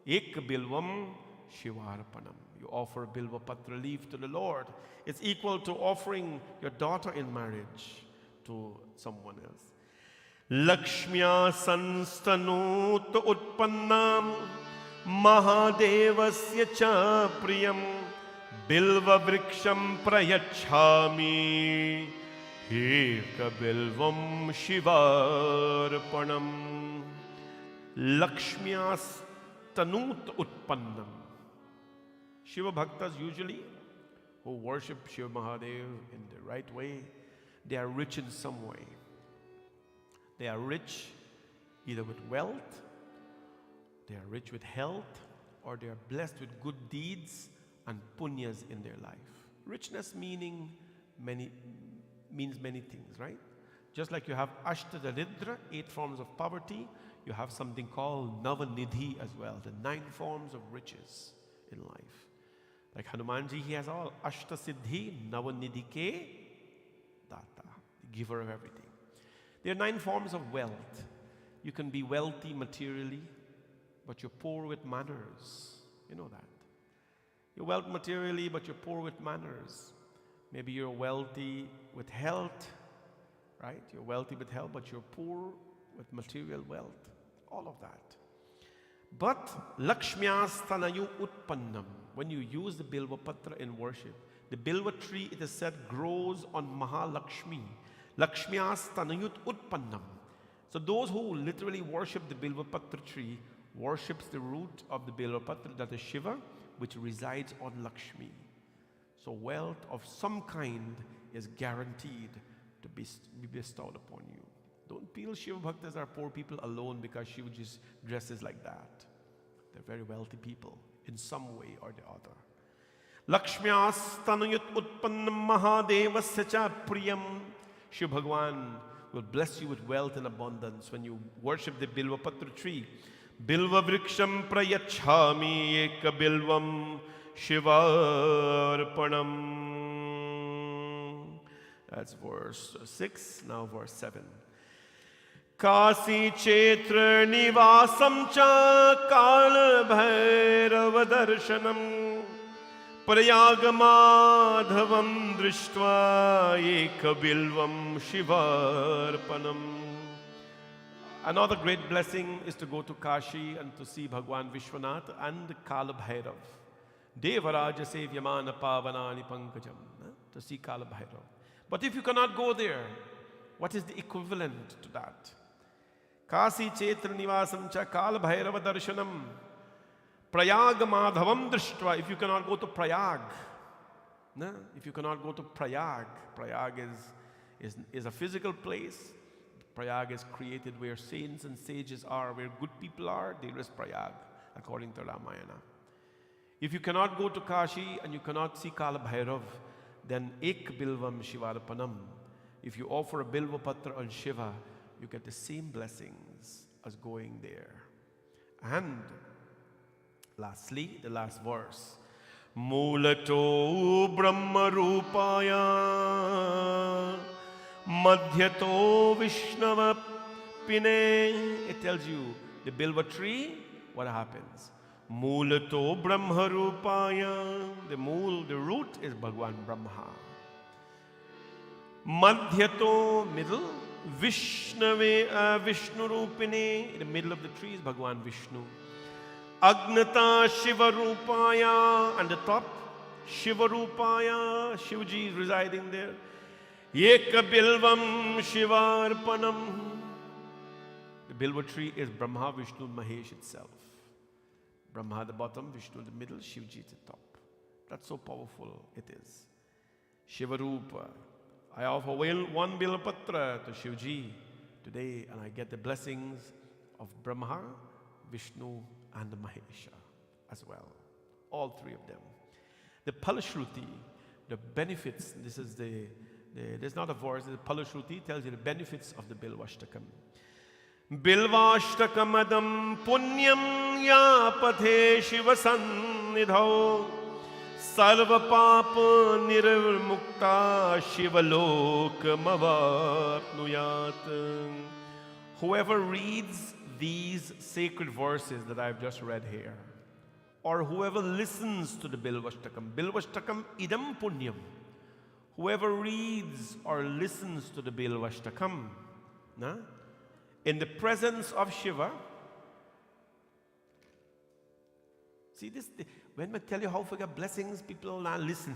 Ek Bilvam Shivarpanam. You offer a Bilva Patra leaf to the Lord. It's equal to offering your daughter in marriage to someone else. Lakshmya sanstanut utpannam Mahadevasya cha priyam Bilva vriksham prayachhami Eka bilvam shivarpanam. Lakshmya stanut utpannam. Shiva Bhaktas usually who worship Shiva Mahadev in the right way, they are rich in some way. They are rich either with wealth, they are rich with health, or they are blessed with good deeds and punyas in their life. Richness means many things, right? Just like you have Ashtadaridra, 8 forms of poverty, you have something called Navanidhi as well, the 9 forms of riches in life. Like Hanumanji, he has all Ashtasiddhi, Navanidhi ke Data, the giver of everything. There are 9 forms of wealth. You can be wealthy materially, but you're poor with manners. You know that. You're wealthy materially, but you're poor with manners. Maybe you're wealthy with health, right? You're wealthy with health, but you're poor with material wealth. All of that. But Lakshmyastanayu Utpannam, when you use the Bilva Patra in worship, the Bilva tree, it is said, grows on Mahalakshmi. Lakshmyastanayut Utpannam. So those who literally worship the Bilva Patra tree worships the root of the Bilva Patra, that is Shiva, which resides on Lakshmi. So wealth of some kind is guaranteed to be bestowed upon you. Don't feel Shiva Bhaktas are poor people alone because Shiva just dresses like that. They're very wealthy people in some way or the other. Lakshmyastanayut Utpannam Mahadevasya cha priyam. Shiva Bhagwan will bless you with wealth and abundance when you worship the Bilva Patra tree. Bilva vriksham prayachhami eka bilvam shivarpanam. That's verse 6, now verse 7. Kasi chetra nivasam cha kala bhairava darshanam Prayagamadhavam drishtva ekabilvam shivarpanam. Another great blessing is to go to Kashi and to see Bhagwan Vishwanath and Kala Bhairav. Devaraja sevyamana pavanani pankajam. To see Kala Bhairav. But if you cannot go there, what is the equivalent to that? Kasi chetra nivasam cha Kala Bhairava darshanam. Prayag Madhavam Drishtva. If you cannot go to Prayag, if you cannot go to Prayag, Prayag is a physical place. Prayag is created where saints and sages are, where good people are. There is Prayag, according to Ramayana. If you cannot go to Kashi and you cannot see Kala Bhairav, then Ek Bilvam Shivarpanam. If you offer a Bilva Patra on Shiva, you get the same blessings as going there. And lastly, the last verse. Mulato Brahma Rupaya Madhyato Vishnava Pine. It tells you the Bilva tree, what happens? Mulato Brahma Rupaya. The root is Bhagwan Brahma. Madhyato, middle. Vishnave, Vishnu Rupine. In the middle of the tree is Bhagwan Vishnu. Agnata Shiva Rupaya, and the top, Shiva Rupaya, Shivaji is residing there. Eka Bilvam Shivarpanam. The Bilva tree is Brahma, Vishnu, Mahesh itself. Brahma at the bottom, Vishnu in the middle, Shivaji at the top. That's so powerful it is. Shiva Rupa. I offer one Bilva Patra to Shivaji today, and I get the blessings of Brahma, Vishnu, and the Mahesha as well. All 3 of them. The Palashruti, the benefits, there's not a verse, the Palashruti tells you the benefits of the Bilvastakam. Bilvastakam adam punyam yapathe shiva sannidhau sarva papa nirmukta shiva lokamavapnuyat. Whoever reads these sacred verses that I've just read here, or whoever listens to the Bilvastakam idam punyam, whoever reads or listens to the Bilvastakam, in the presence of Shiva. See this, when I tell you how to get blessings, people not listen.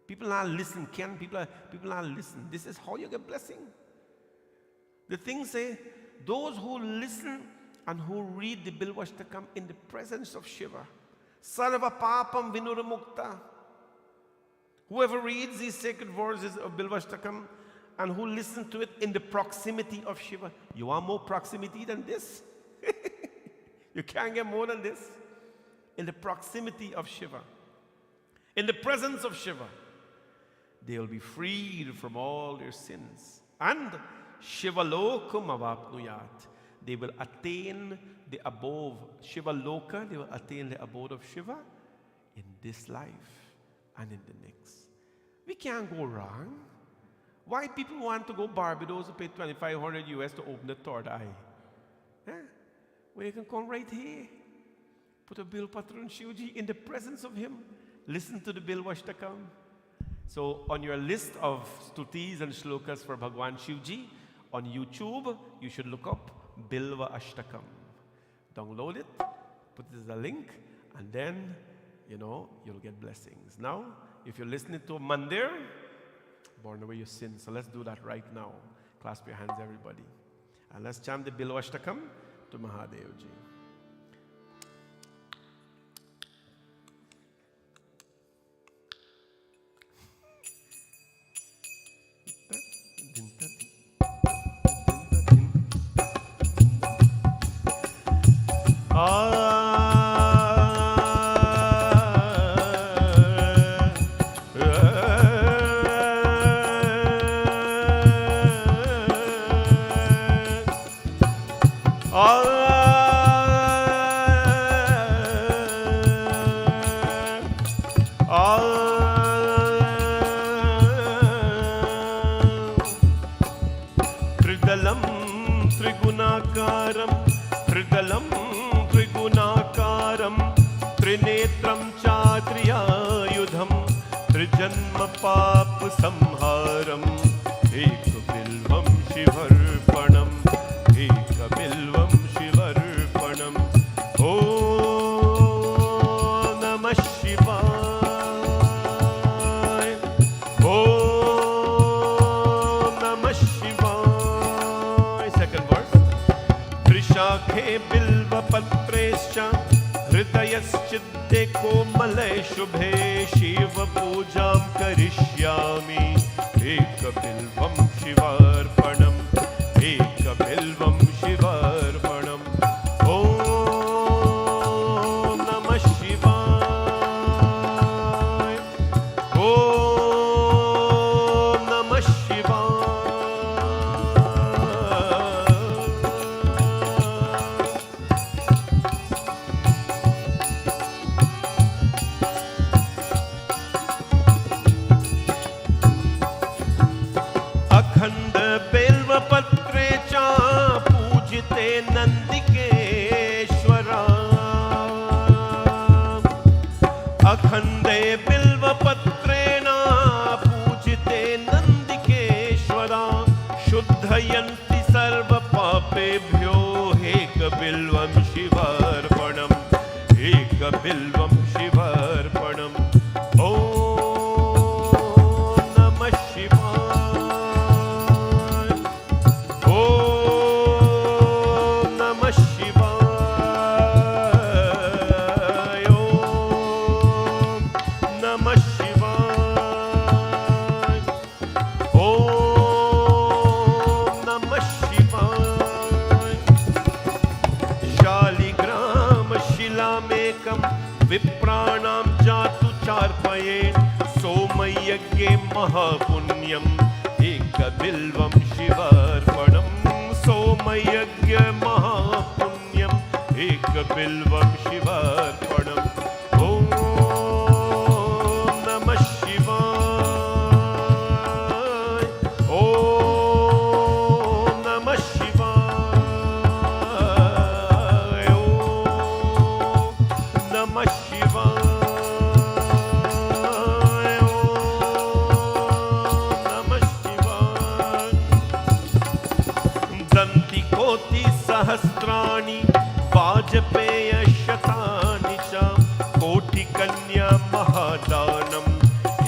People not listen. People not listen. This is how you get blessing. The thing say, those who listen and who read the Bilvastakam in the presence of Shiva, Sarva Papam Vinuramukta. Whoever reads these sacred verses of Bilvastakam and who listen to it in the proximity of Shiva, you want more proximity than this? You can't get more than this. In the proximity of Shiva, in the presence of Shiva, they will be freed from all their sins. And Shiva Lokam Avapnuyat. They will attain the above. Shiva Loka, they will attain the abode of Shiva in this life and in the next. We can't go wrong. Why people want to go Barbados to pay $2,500 US to open the third eye? Well, you can come right here. Put a Bill Patron Shivji in the presence of him. Listen to the Bilvastakam. So on your list of stutis and shlokas for Bhagwan Shivji, on YouTube, you should look up Bilvastakam. Download it, put it as a link, and then, you'll get blessings. Now, if you're listening to a mandir, burn away your sins. So let's do that right now. Clasp your hands, everybody. And let's chant the Bilvastakam to Mahadevji.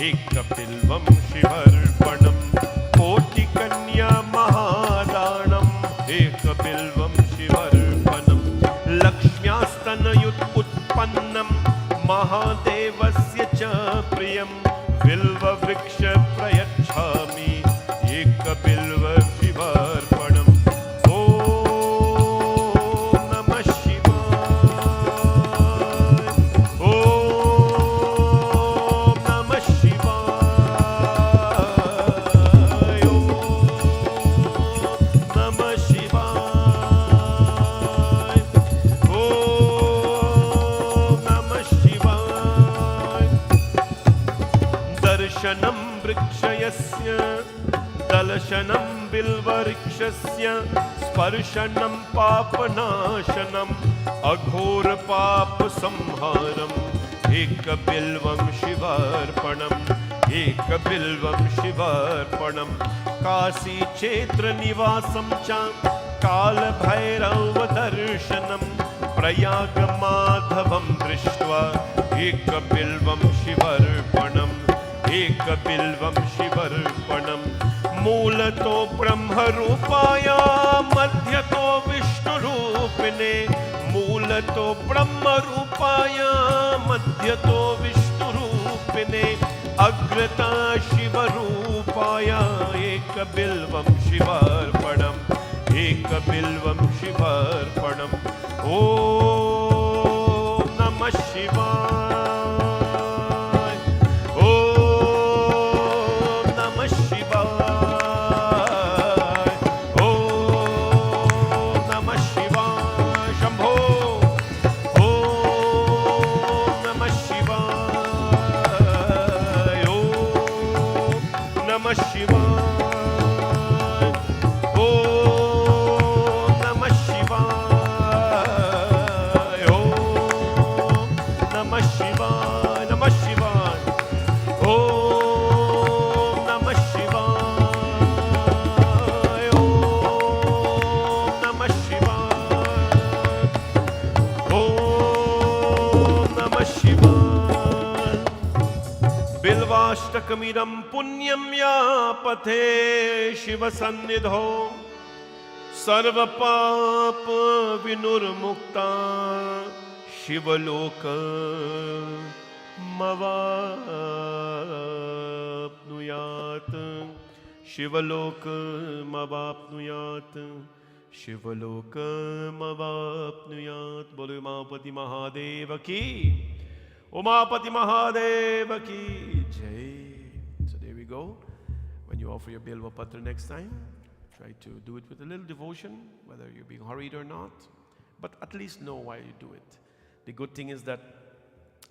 एकबिल्वं शिवर्पणं कोटिकन्या महादानम् एकबिल्वं शिवर्पणं लक्ष्म्यास्तनयुत् उत्पन्नं महादेवस्य च प्रियं बिल्ववृक्ष प्रयच्छामि एकबिल्व शिवर्पणम् ॐ नमः शिवाय ॐ नमः शिवाय ॐ नमः शिवाय ॐ नमः शिवाय दर्शनं वृक्षयस्य दलशनं बिल्ववृक्षस्य स्पर्शनं पापनाशनम् अघोरपापसंहारम् एकबिल्वं शिवार्पणम् एकबिल्वं शिवार्पणम् काशीक्षेत्रनिवासं च कालभैरवदर्शनं प्रयागमाधवं दृष्ट्वा एकबिल्वं शिवार्पणम् एकबिल्वं शिवार्पणम् मूलतो ब्रह्मरूपाय मध्यतो विष्णुरूपिणे मूलतो ब्रह्मरूपाय मध्यतो विष्णुरूपिणे अग्रता शिवरूपाय एकबिल्वं शिवार्पणम् एकबिल्वं शिवार्पणम् ॐ नमः शिवाय ॐ नमः शिवाय ॐ नमः शिवाय शम्भो ॐ नमः शिवाय ॐ नमः शिवाय ॐ नमः शिवाय ॐ नमः शिवाय नमः शिवाय ॐ नमः शिवाय ॐ नमः शिवाय ॐ नमः शिवाय बिल्वाष्टकमिदं पुण्यं यापथे शिवसन्निधौ सर्वपाप विनुर्मुक्ता शिवलोक मवाप्नुयात् शिवलोकमवाप्नुयात् शिवलोकमवाप्नुयात् बोलो उमापति महादेव की उमापति महादेव की जय. So there we go. When you offer your Bilva Patra next time, try to do it with a little devotion, whether you're being hurried or not, but at least know why you do it. The good thing is that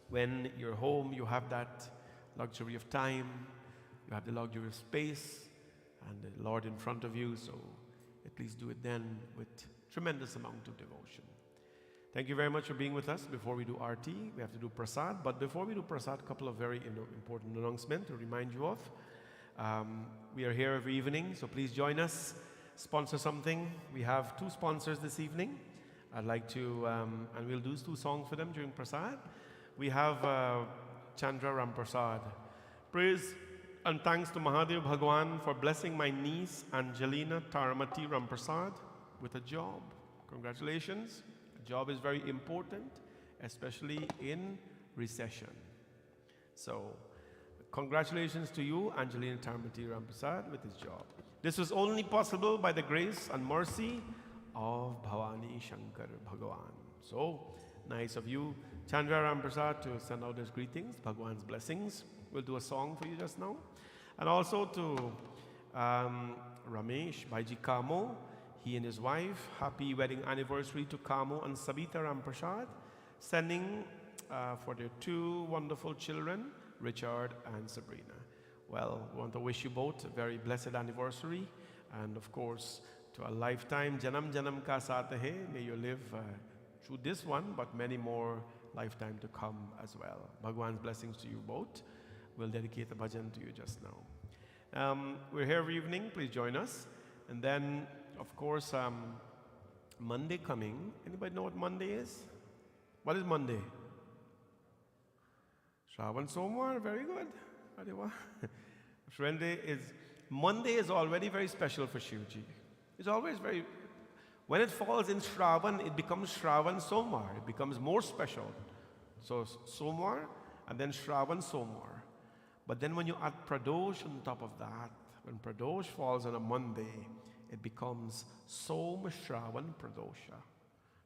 when you're home, you have that luxury of time, you have the luxury of space, and the Lord in front of you, so at least do it then with tremendous amount of devotion. Thank you very much for being with us. Before we do RT, we have to do prasad, but before we do prasad, a couple of very important announcements to remind you of. We are here every evening, so please join us, sponsor something. We have 2 sponsors this evening. I'd like to, and we'll do 2 songs for them during prasad. We have Chandra Ram Prasad. Praise and thanks to Mahadev Bhagwan for blessing my niece Angelina Taramati Ram Prasad with a job. Congratulations. A job is very important, especially in recession. So, congratulations to you, Angelina Taramati Ram Prasad, with his job. This was only possible by the grace and mercy of Bhavani Shankar Bhagavan. So, nice of you, Chandra Ram Prasad, to send out his greetings, Bhagwan's blessings. We'll do a song for you just now. And also to Ramesh Bhaiji Kamo, he and his wife, happy wedding anniversary to Kamo and Sabita Ram Prasad, sending for their 2 wonderful children, Richard and Sabrina. Well, we want to wish you both a very blessed anniversary, and of course, to a lifetime, Janam Janam Ka Saath Hai, may you live through this one, but many more lifetime to come as well. Bhagwan's blessings to you both. We'll dedicate a bhajan to you just now. We're here every evening, please join us. And then, of course, Monday coming. Anybody know what Monday is? What is Monday? Shravan Somwar, very good. Are wah? Monday is already very special for Shivji. It's always very, when it falls in Shravan, it becomes Shravan Somar. It becomes more special. So Somar and then Shravan Somar. But then when you add Pradosh on top of that, when Pradosh falls on a Monday, it becomes Soma Shravan Pradosha.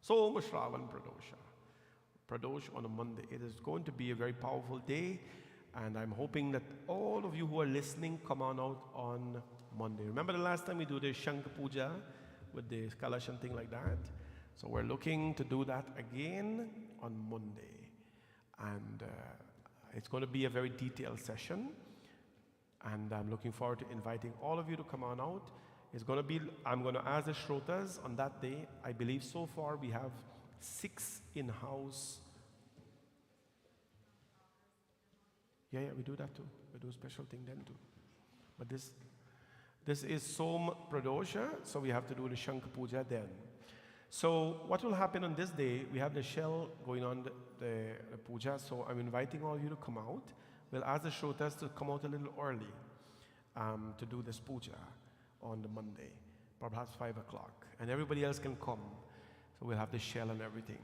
Soma Shravan Pradosha. Pradosh on a Monday. It is going to be a very powerful day, and I'm hoping that all of you who are listening come on out on Monday. Remember the last time we do the Shankha Puja with the Kalash and thing like that? So we're looking to do that again on Monday. And it's going to be a very detailed session. And I'm looking forward to inviting all of you to come on out. I'm going to ask the Shrotas on that day. I believe so far we have 6 in-house. Yeah, we do that too. We do a special thing then too. But this is Som Pradosha, so we have to do the Shankha Puja then. So what will happen on this day, we have the shell going on the puja, so I'm inviting all of you to come out. We'll ask the Shrotas to come out a little early to do this puja on the Monday, perhaps 5 o'clock. And everybody else can come. So we'll have the shell and everything.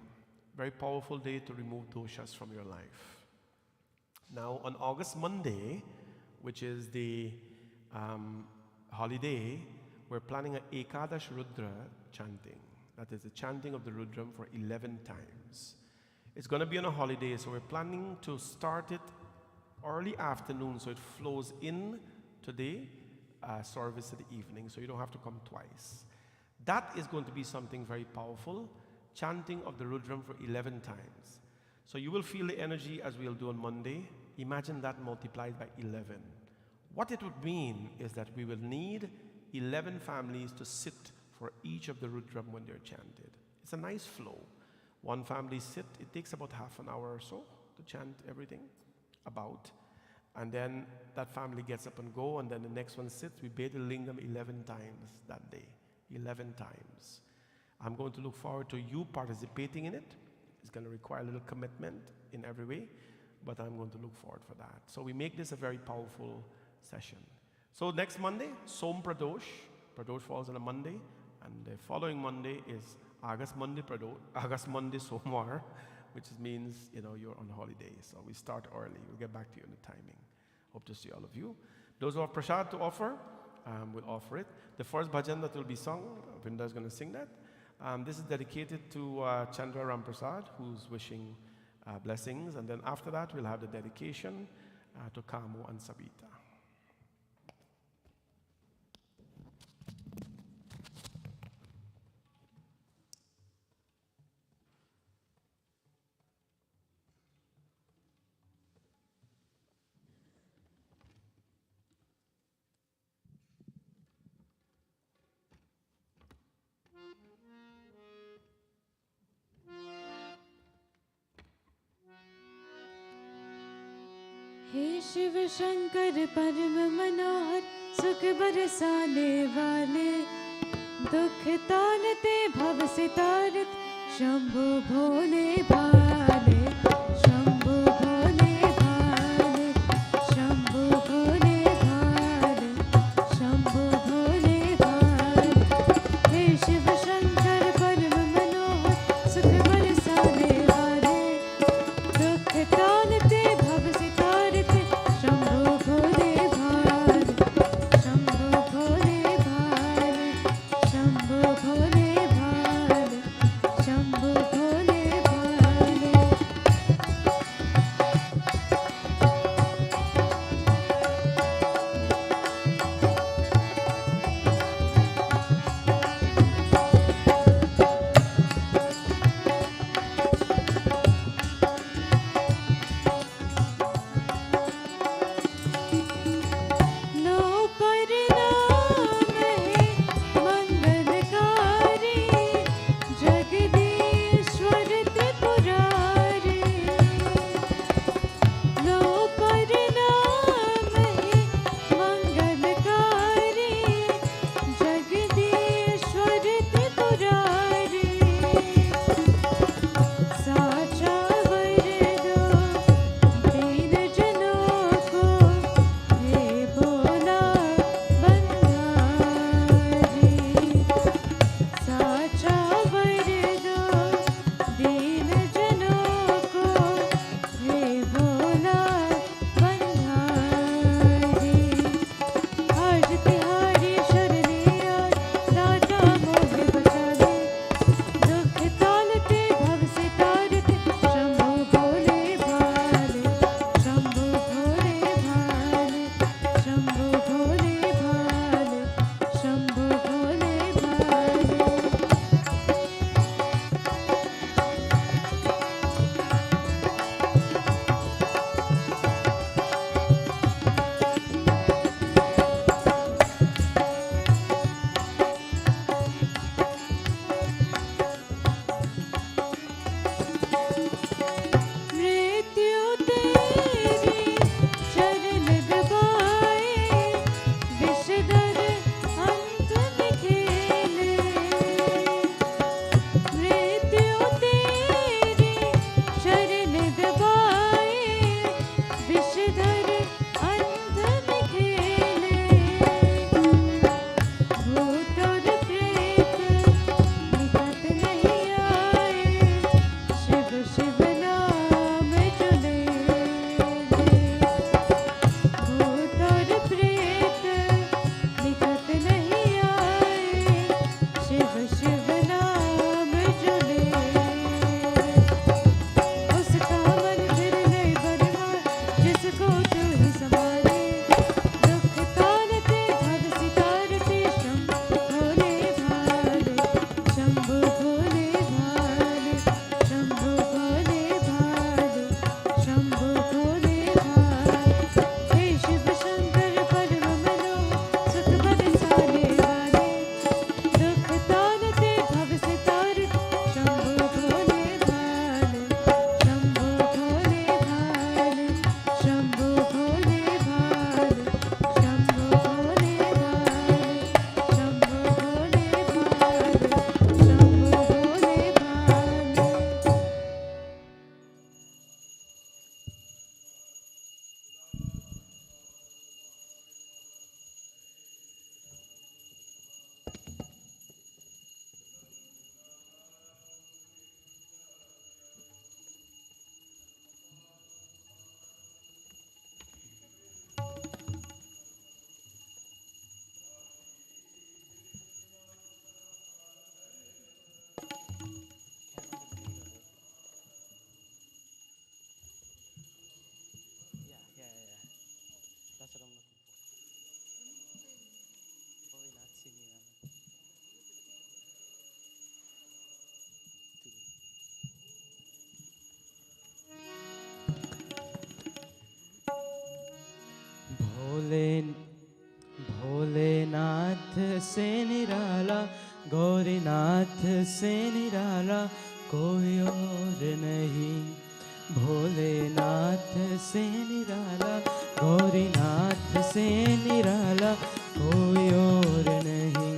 Very powerful day to remove doshas from your life. Now on August Monday, which is the holiday, we're planning an Ekadash Rudra chanting. That is the chanting of the Rudram for 11 times. It's going to be on a holiday, so we're planning to start it early afternoon so it flows in to the service in the evening, so you don't have to come twice. That is going to be something very powerful, chanting of the Rudram for 11 times. So you will feel the energy as we'll do on Monday. Imagine that multiplied by 11. What it would mean is that we will need 11 families to sit for each of the Rudram when they're chanted. It's a nice flow. One family sit, it takes about half an hour or so to chant everything about. And then that family gets up and go, and then the next one sits. We bathe the lingam 11 times that day. 11 times. I'm going to look forward to you participating in it. It's going to require a little commitment in every way, but I'm going to look forward for that. So we make this a very powerful session. So next Monday, Som Pradosh. Pradosh falls on a Monday, and the following Monday is August Monday Pradosh, August Monday Somar, which means, you're on holiday. So we start early. We'll get back to you on the timing. Hope to see all of you. Those who have prasad to offer, we'll offer it. The first bhajan that will be sung, Vinda is going to sing that. This is dedicated to Chandra Ramprasad, who's wishing blessings. And then after that, we'll have the dedication to Kamu and Sabita. हे शिव शंकर परम मनोहर सुख बरसाने वाले दुख तारते भव से तारत शंभु भोले भाले शंभु भोले भाले शंभु भोले भाले शंभु भोले भाले हे शिव शंकर परम मनोहर सुख बरसाने वाले दुख तारते भव से शंभो भोले भाले शंभो भोले भाले शंभो भोले भाले शंभो भोले भाले भोलेनाथ से निराला कोई और नहीं, भोलेनाथ से निराला, गौरीनाथ से निराला कोई और नहीं।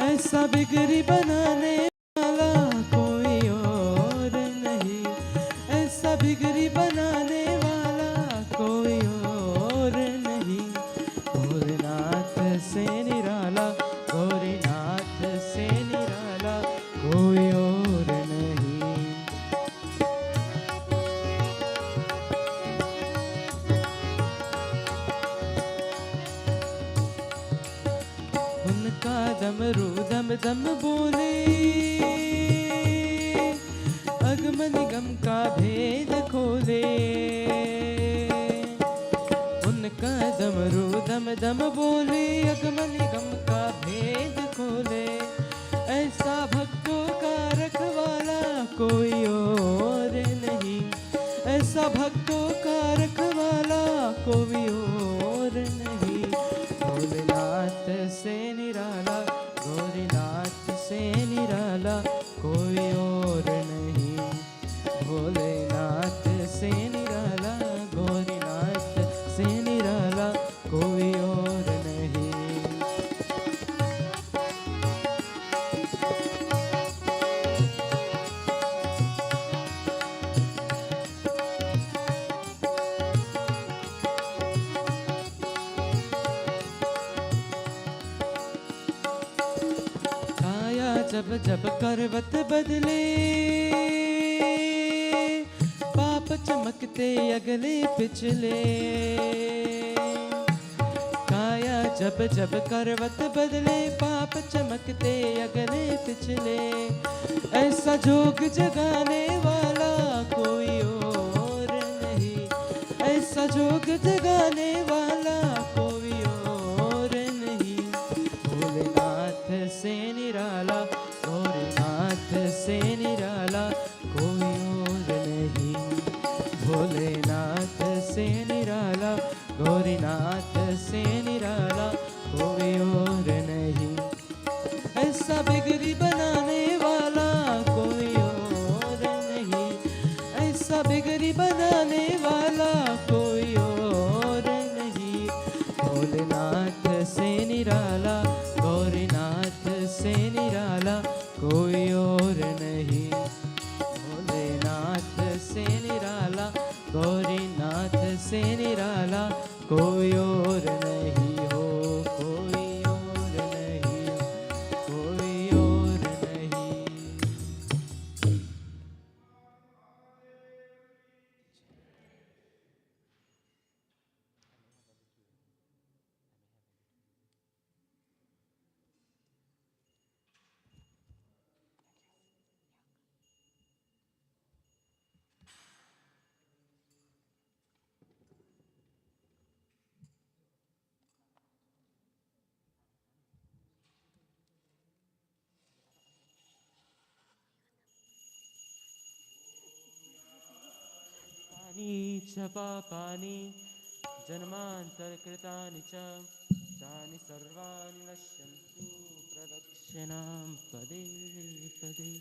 ऐसा बिगड़ी बनाने वाला कोई और नहीं, ऐसा बिगड़ी बनाने वाला कोई और नहीं, भोलेनाथ से निराला, गौरीनाथ से निराला कोई और नहीं। उनका डमरू दम दम बोले, अगम निगम का भेद खोले। उनका डमरू दम दम बोले, अगम निगम का भेद खोले। ऐसा भक्तों का रखवाला कोई और नहीं, ऐसा भक्तों का रखवाला कोई और नहीं, भोलेनाथ से निराला, गौरीनाथ से निराला कोई और नहीं, भोलेनाथ से निराला, गौरीनाथ से निराला कोई और नहीं। काया जब जब करवत बदले, पाप चमकते अगले पिछले। काया जब जब करवत बदले, पाप चमकते अगले पिछले। ऐसा जोग जगाने वाला कोई और नहीं, ऐसा जोग जगाने वाला कोई और नहीं, भोलेनाथ से निराला, गौरीनाथ से निराला कोई और नहीं, भोलेनाथ से निराला, गौरीनाथ से निराला कोई और नहीं। ऐसा बिगड़ी बनाने वाला कोई और नहीं, ऐसा बिगड़ी बनाने वाला कोई और नहीं, भोलेनाथ से निराला, गौरीनाथ से निराला कोई और नहीं, भोलेनाथ से निराला, गौरीनाथ से निराला कोई और नहीं हो, कोई और नहीं, कोई और नहीं। पानी च पापानि जन्मान्तरकृतानि च तानि सर्वाणि नश्यन्तु प्रदक्षिणां पदे पदे।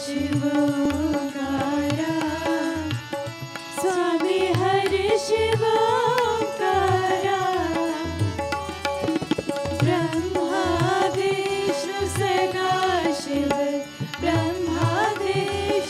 शिवोंकारा स्वामी हरि शिवोंकारा, ब्रह्मा विष्णु सदा शिव, ब्रह्मा विष्णु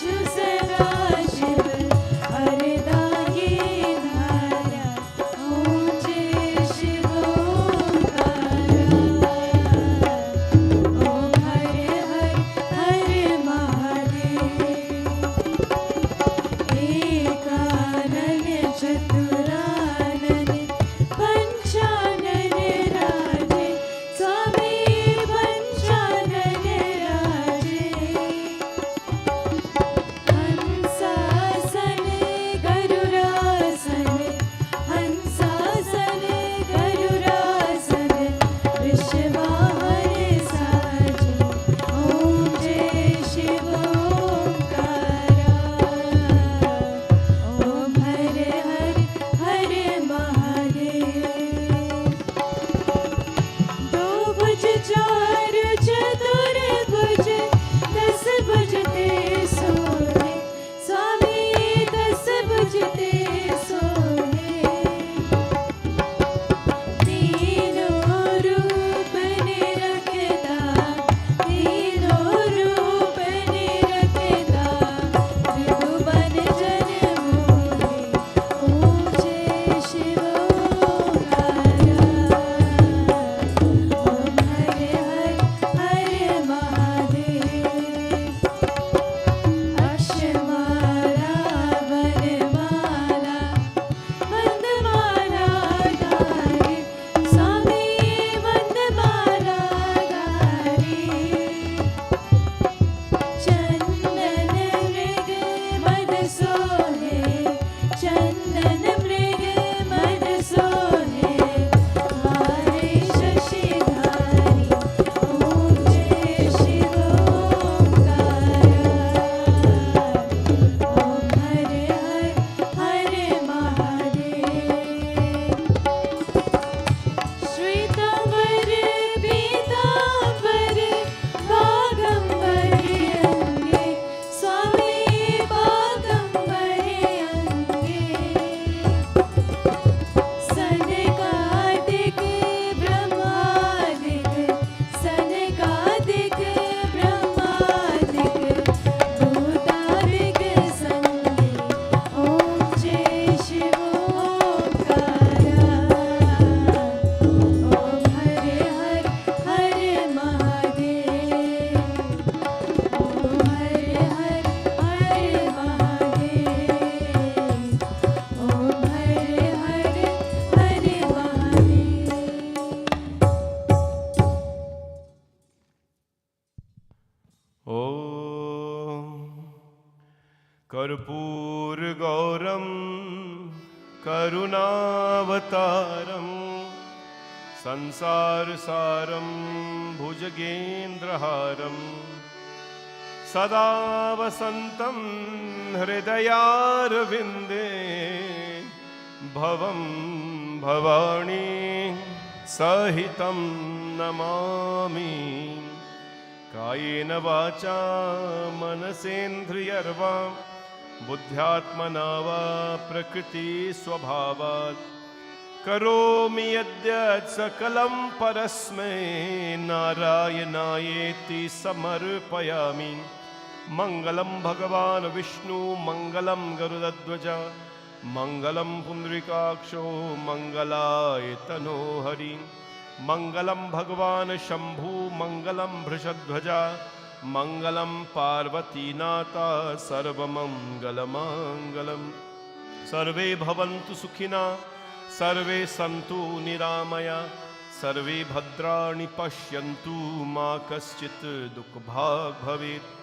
कर्पूरगौरं करुणावतारं संसारसारं भुजगेन्द्रहारं सदा वसन्तं हृदयारविन्दे भवं भवानी सहितं नमामि। कायेन वाचा मनसेन्द्रियर्वा बुद्ध्यात्मना वा प्रकृतिस्वभावात् करोमि यद्यत् सकलं परस्मै नारायणायेति समर्पयामि। मङ्गलं भगवान् विष्णु मङ्गलं गरुडध्वज मङ्गलं पुण्डरीकाक्षो मङ्गलाय तनोहरि। मङ्गलं भगवान् शम्भु मङ्गलं वृषध्वज मङ्गलं पार्वतीनाथा सर्वमङ्गलमाङ्गलं। सर्वे भवन्तु सुखिनः सर्वे सन्तु निरामया सर्वे भद्राणि पश्यन्तु मा कश्चित् दुःखभाग् भवेत्।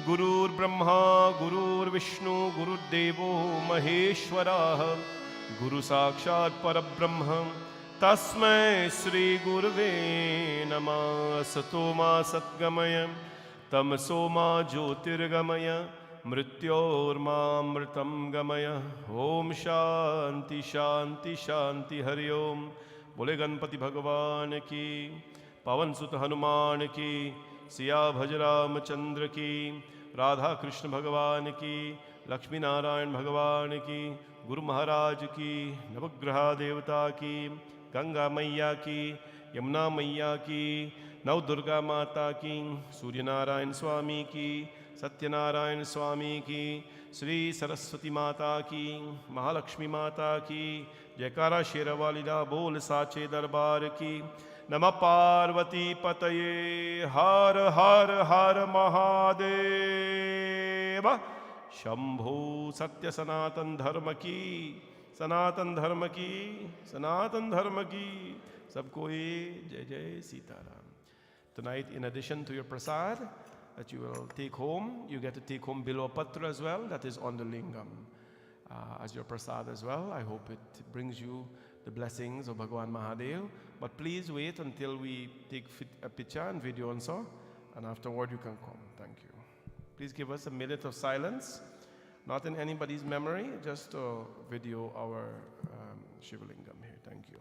गुरुर्ब्रह्मा गुरुर्विष्णु गुरुर्देवो महेश्वरः गुरुसाक्षात् परब्रह्म तस्मै श्रीगुरुवे नमः। सतो मा सद्गमय तमसो मा ज्योतिर्गमय मृत्योर्मामृतं गमय। ओम शांति शांति शांति हरि ओम। बोले गणपति भगवान की, पवन सुत हनुमान की, सिया भज रामचंद्र की, राधा कृष्ण भगवान की, लक्ष्मी नारायण भगवान की, गुरु महाराज की, नवग्रह देवता की, गंगा मैया की, यमुना मैया की, नव दुर्गा माता की, सूर्य नारायण स्वामी की, सत्यनारायण स्वामी की, श्री सरस्वती माता की, महालक्ष्मी माता की। जयकारा शेरवालीला बोल साचे दरबार की। नमः पार्वती पतये हर हर हर महादेव। शंभो सत्य सनातन धर्म की, सनातन धर्म की, सनातन धर्म की। सबको जय जय Sitaram. Tonight, in addition to your prasad that you will take home, you get to take home Bilva Patra as well, that is on the lingam as your prasad as well. I hope it brings you the blessings of Bhagavan Mahadev. But please wait until we take a picture and video and so, and afterward you can come. Thank you. Please give us a minute of silence, not in anybody's memory, just to video our Shivalingam here. Thank you.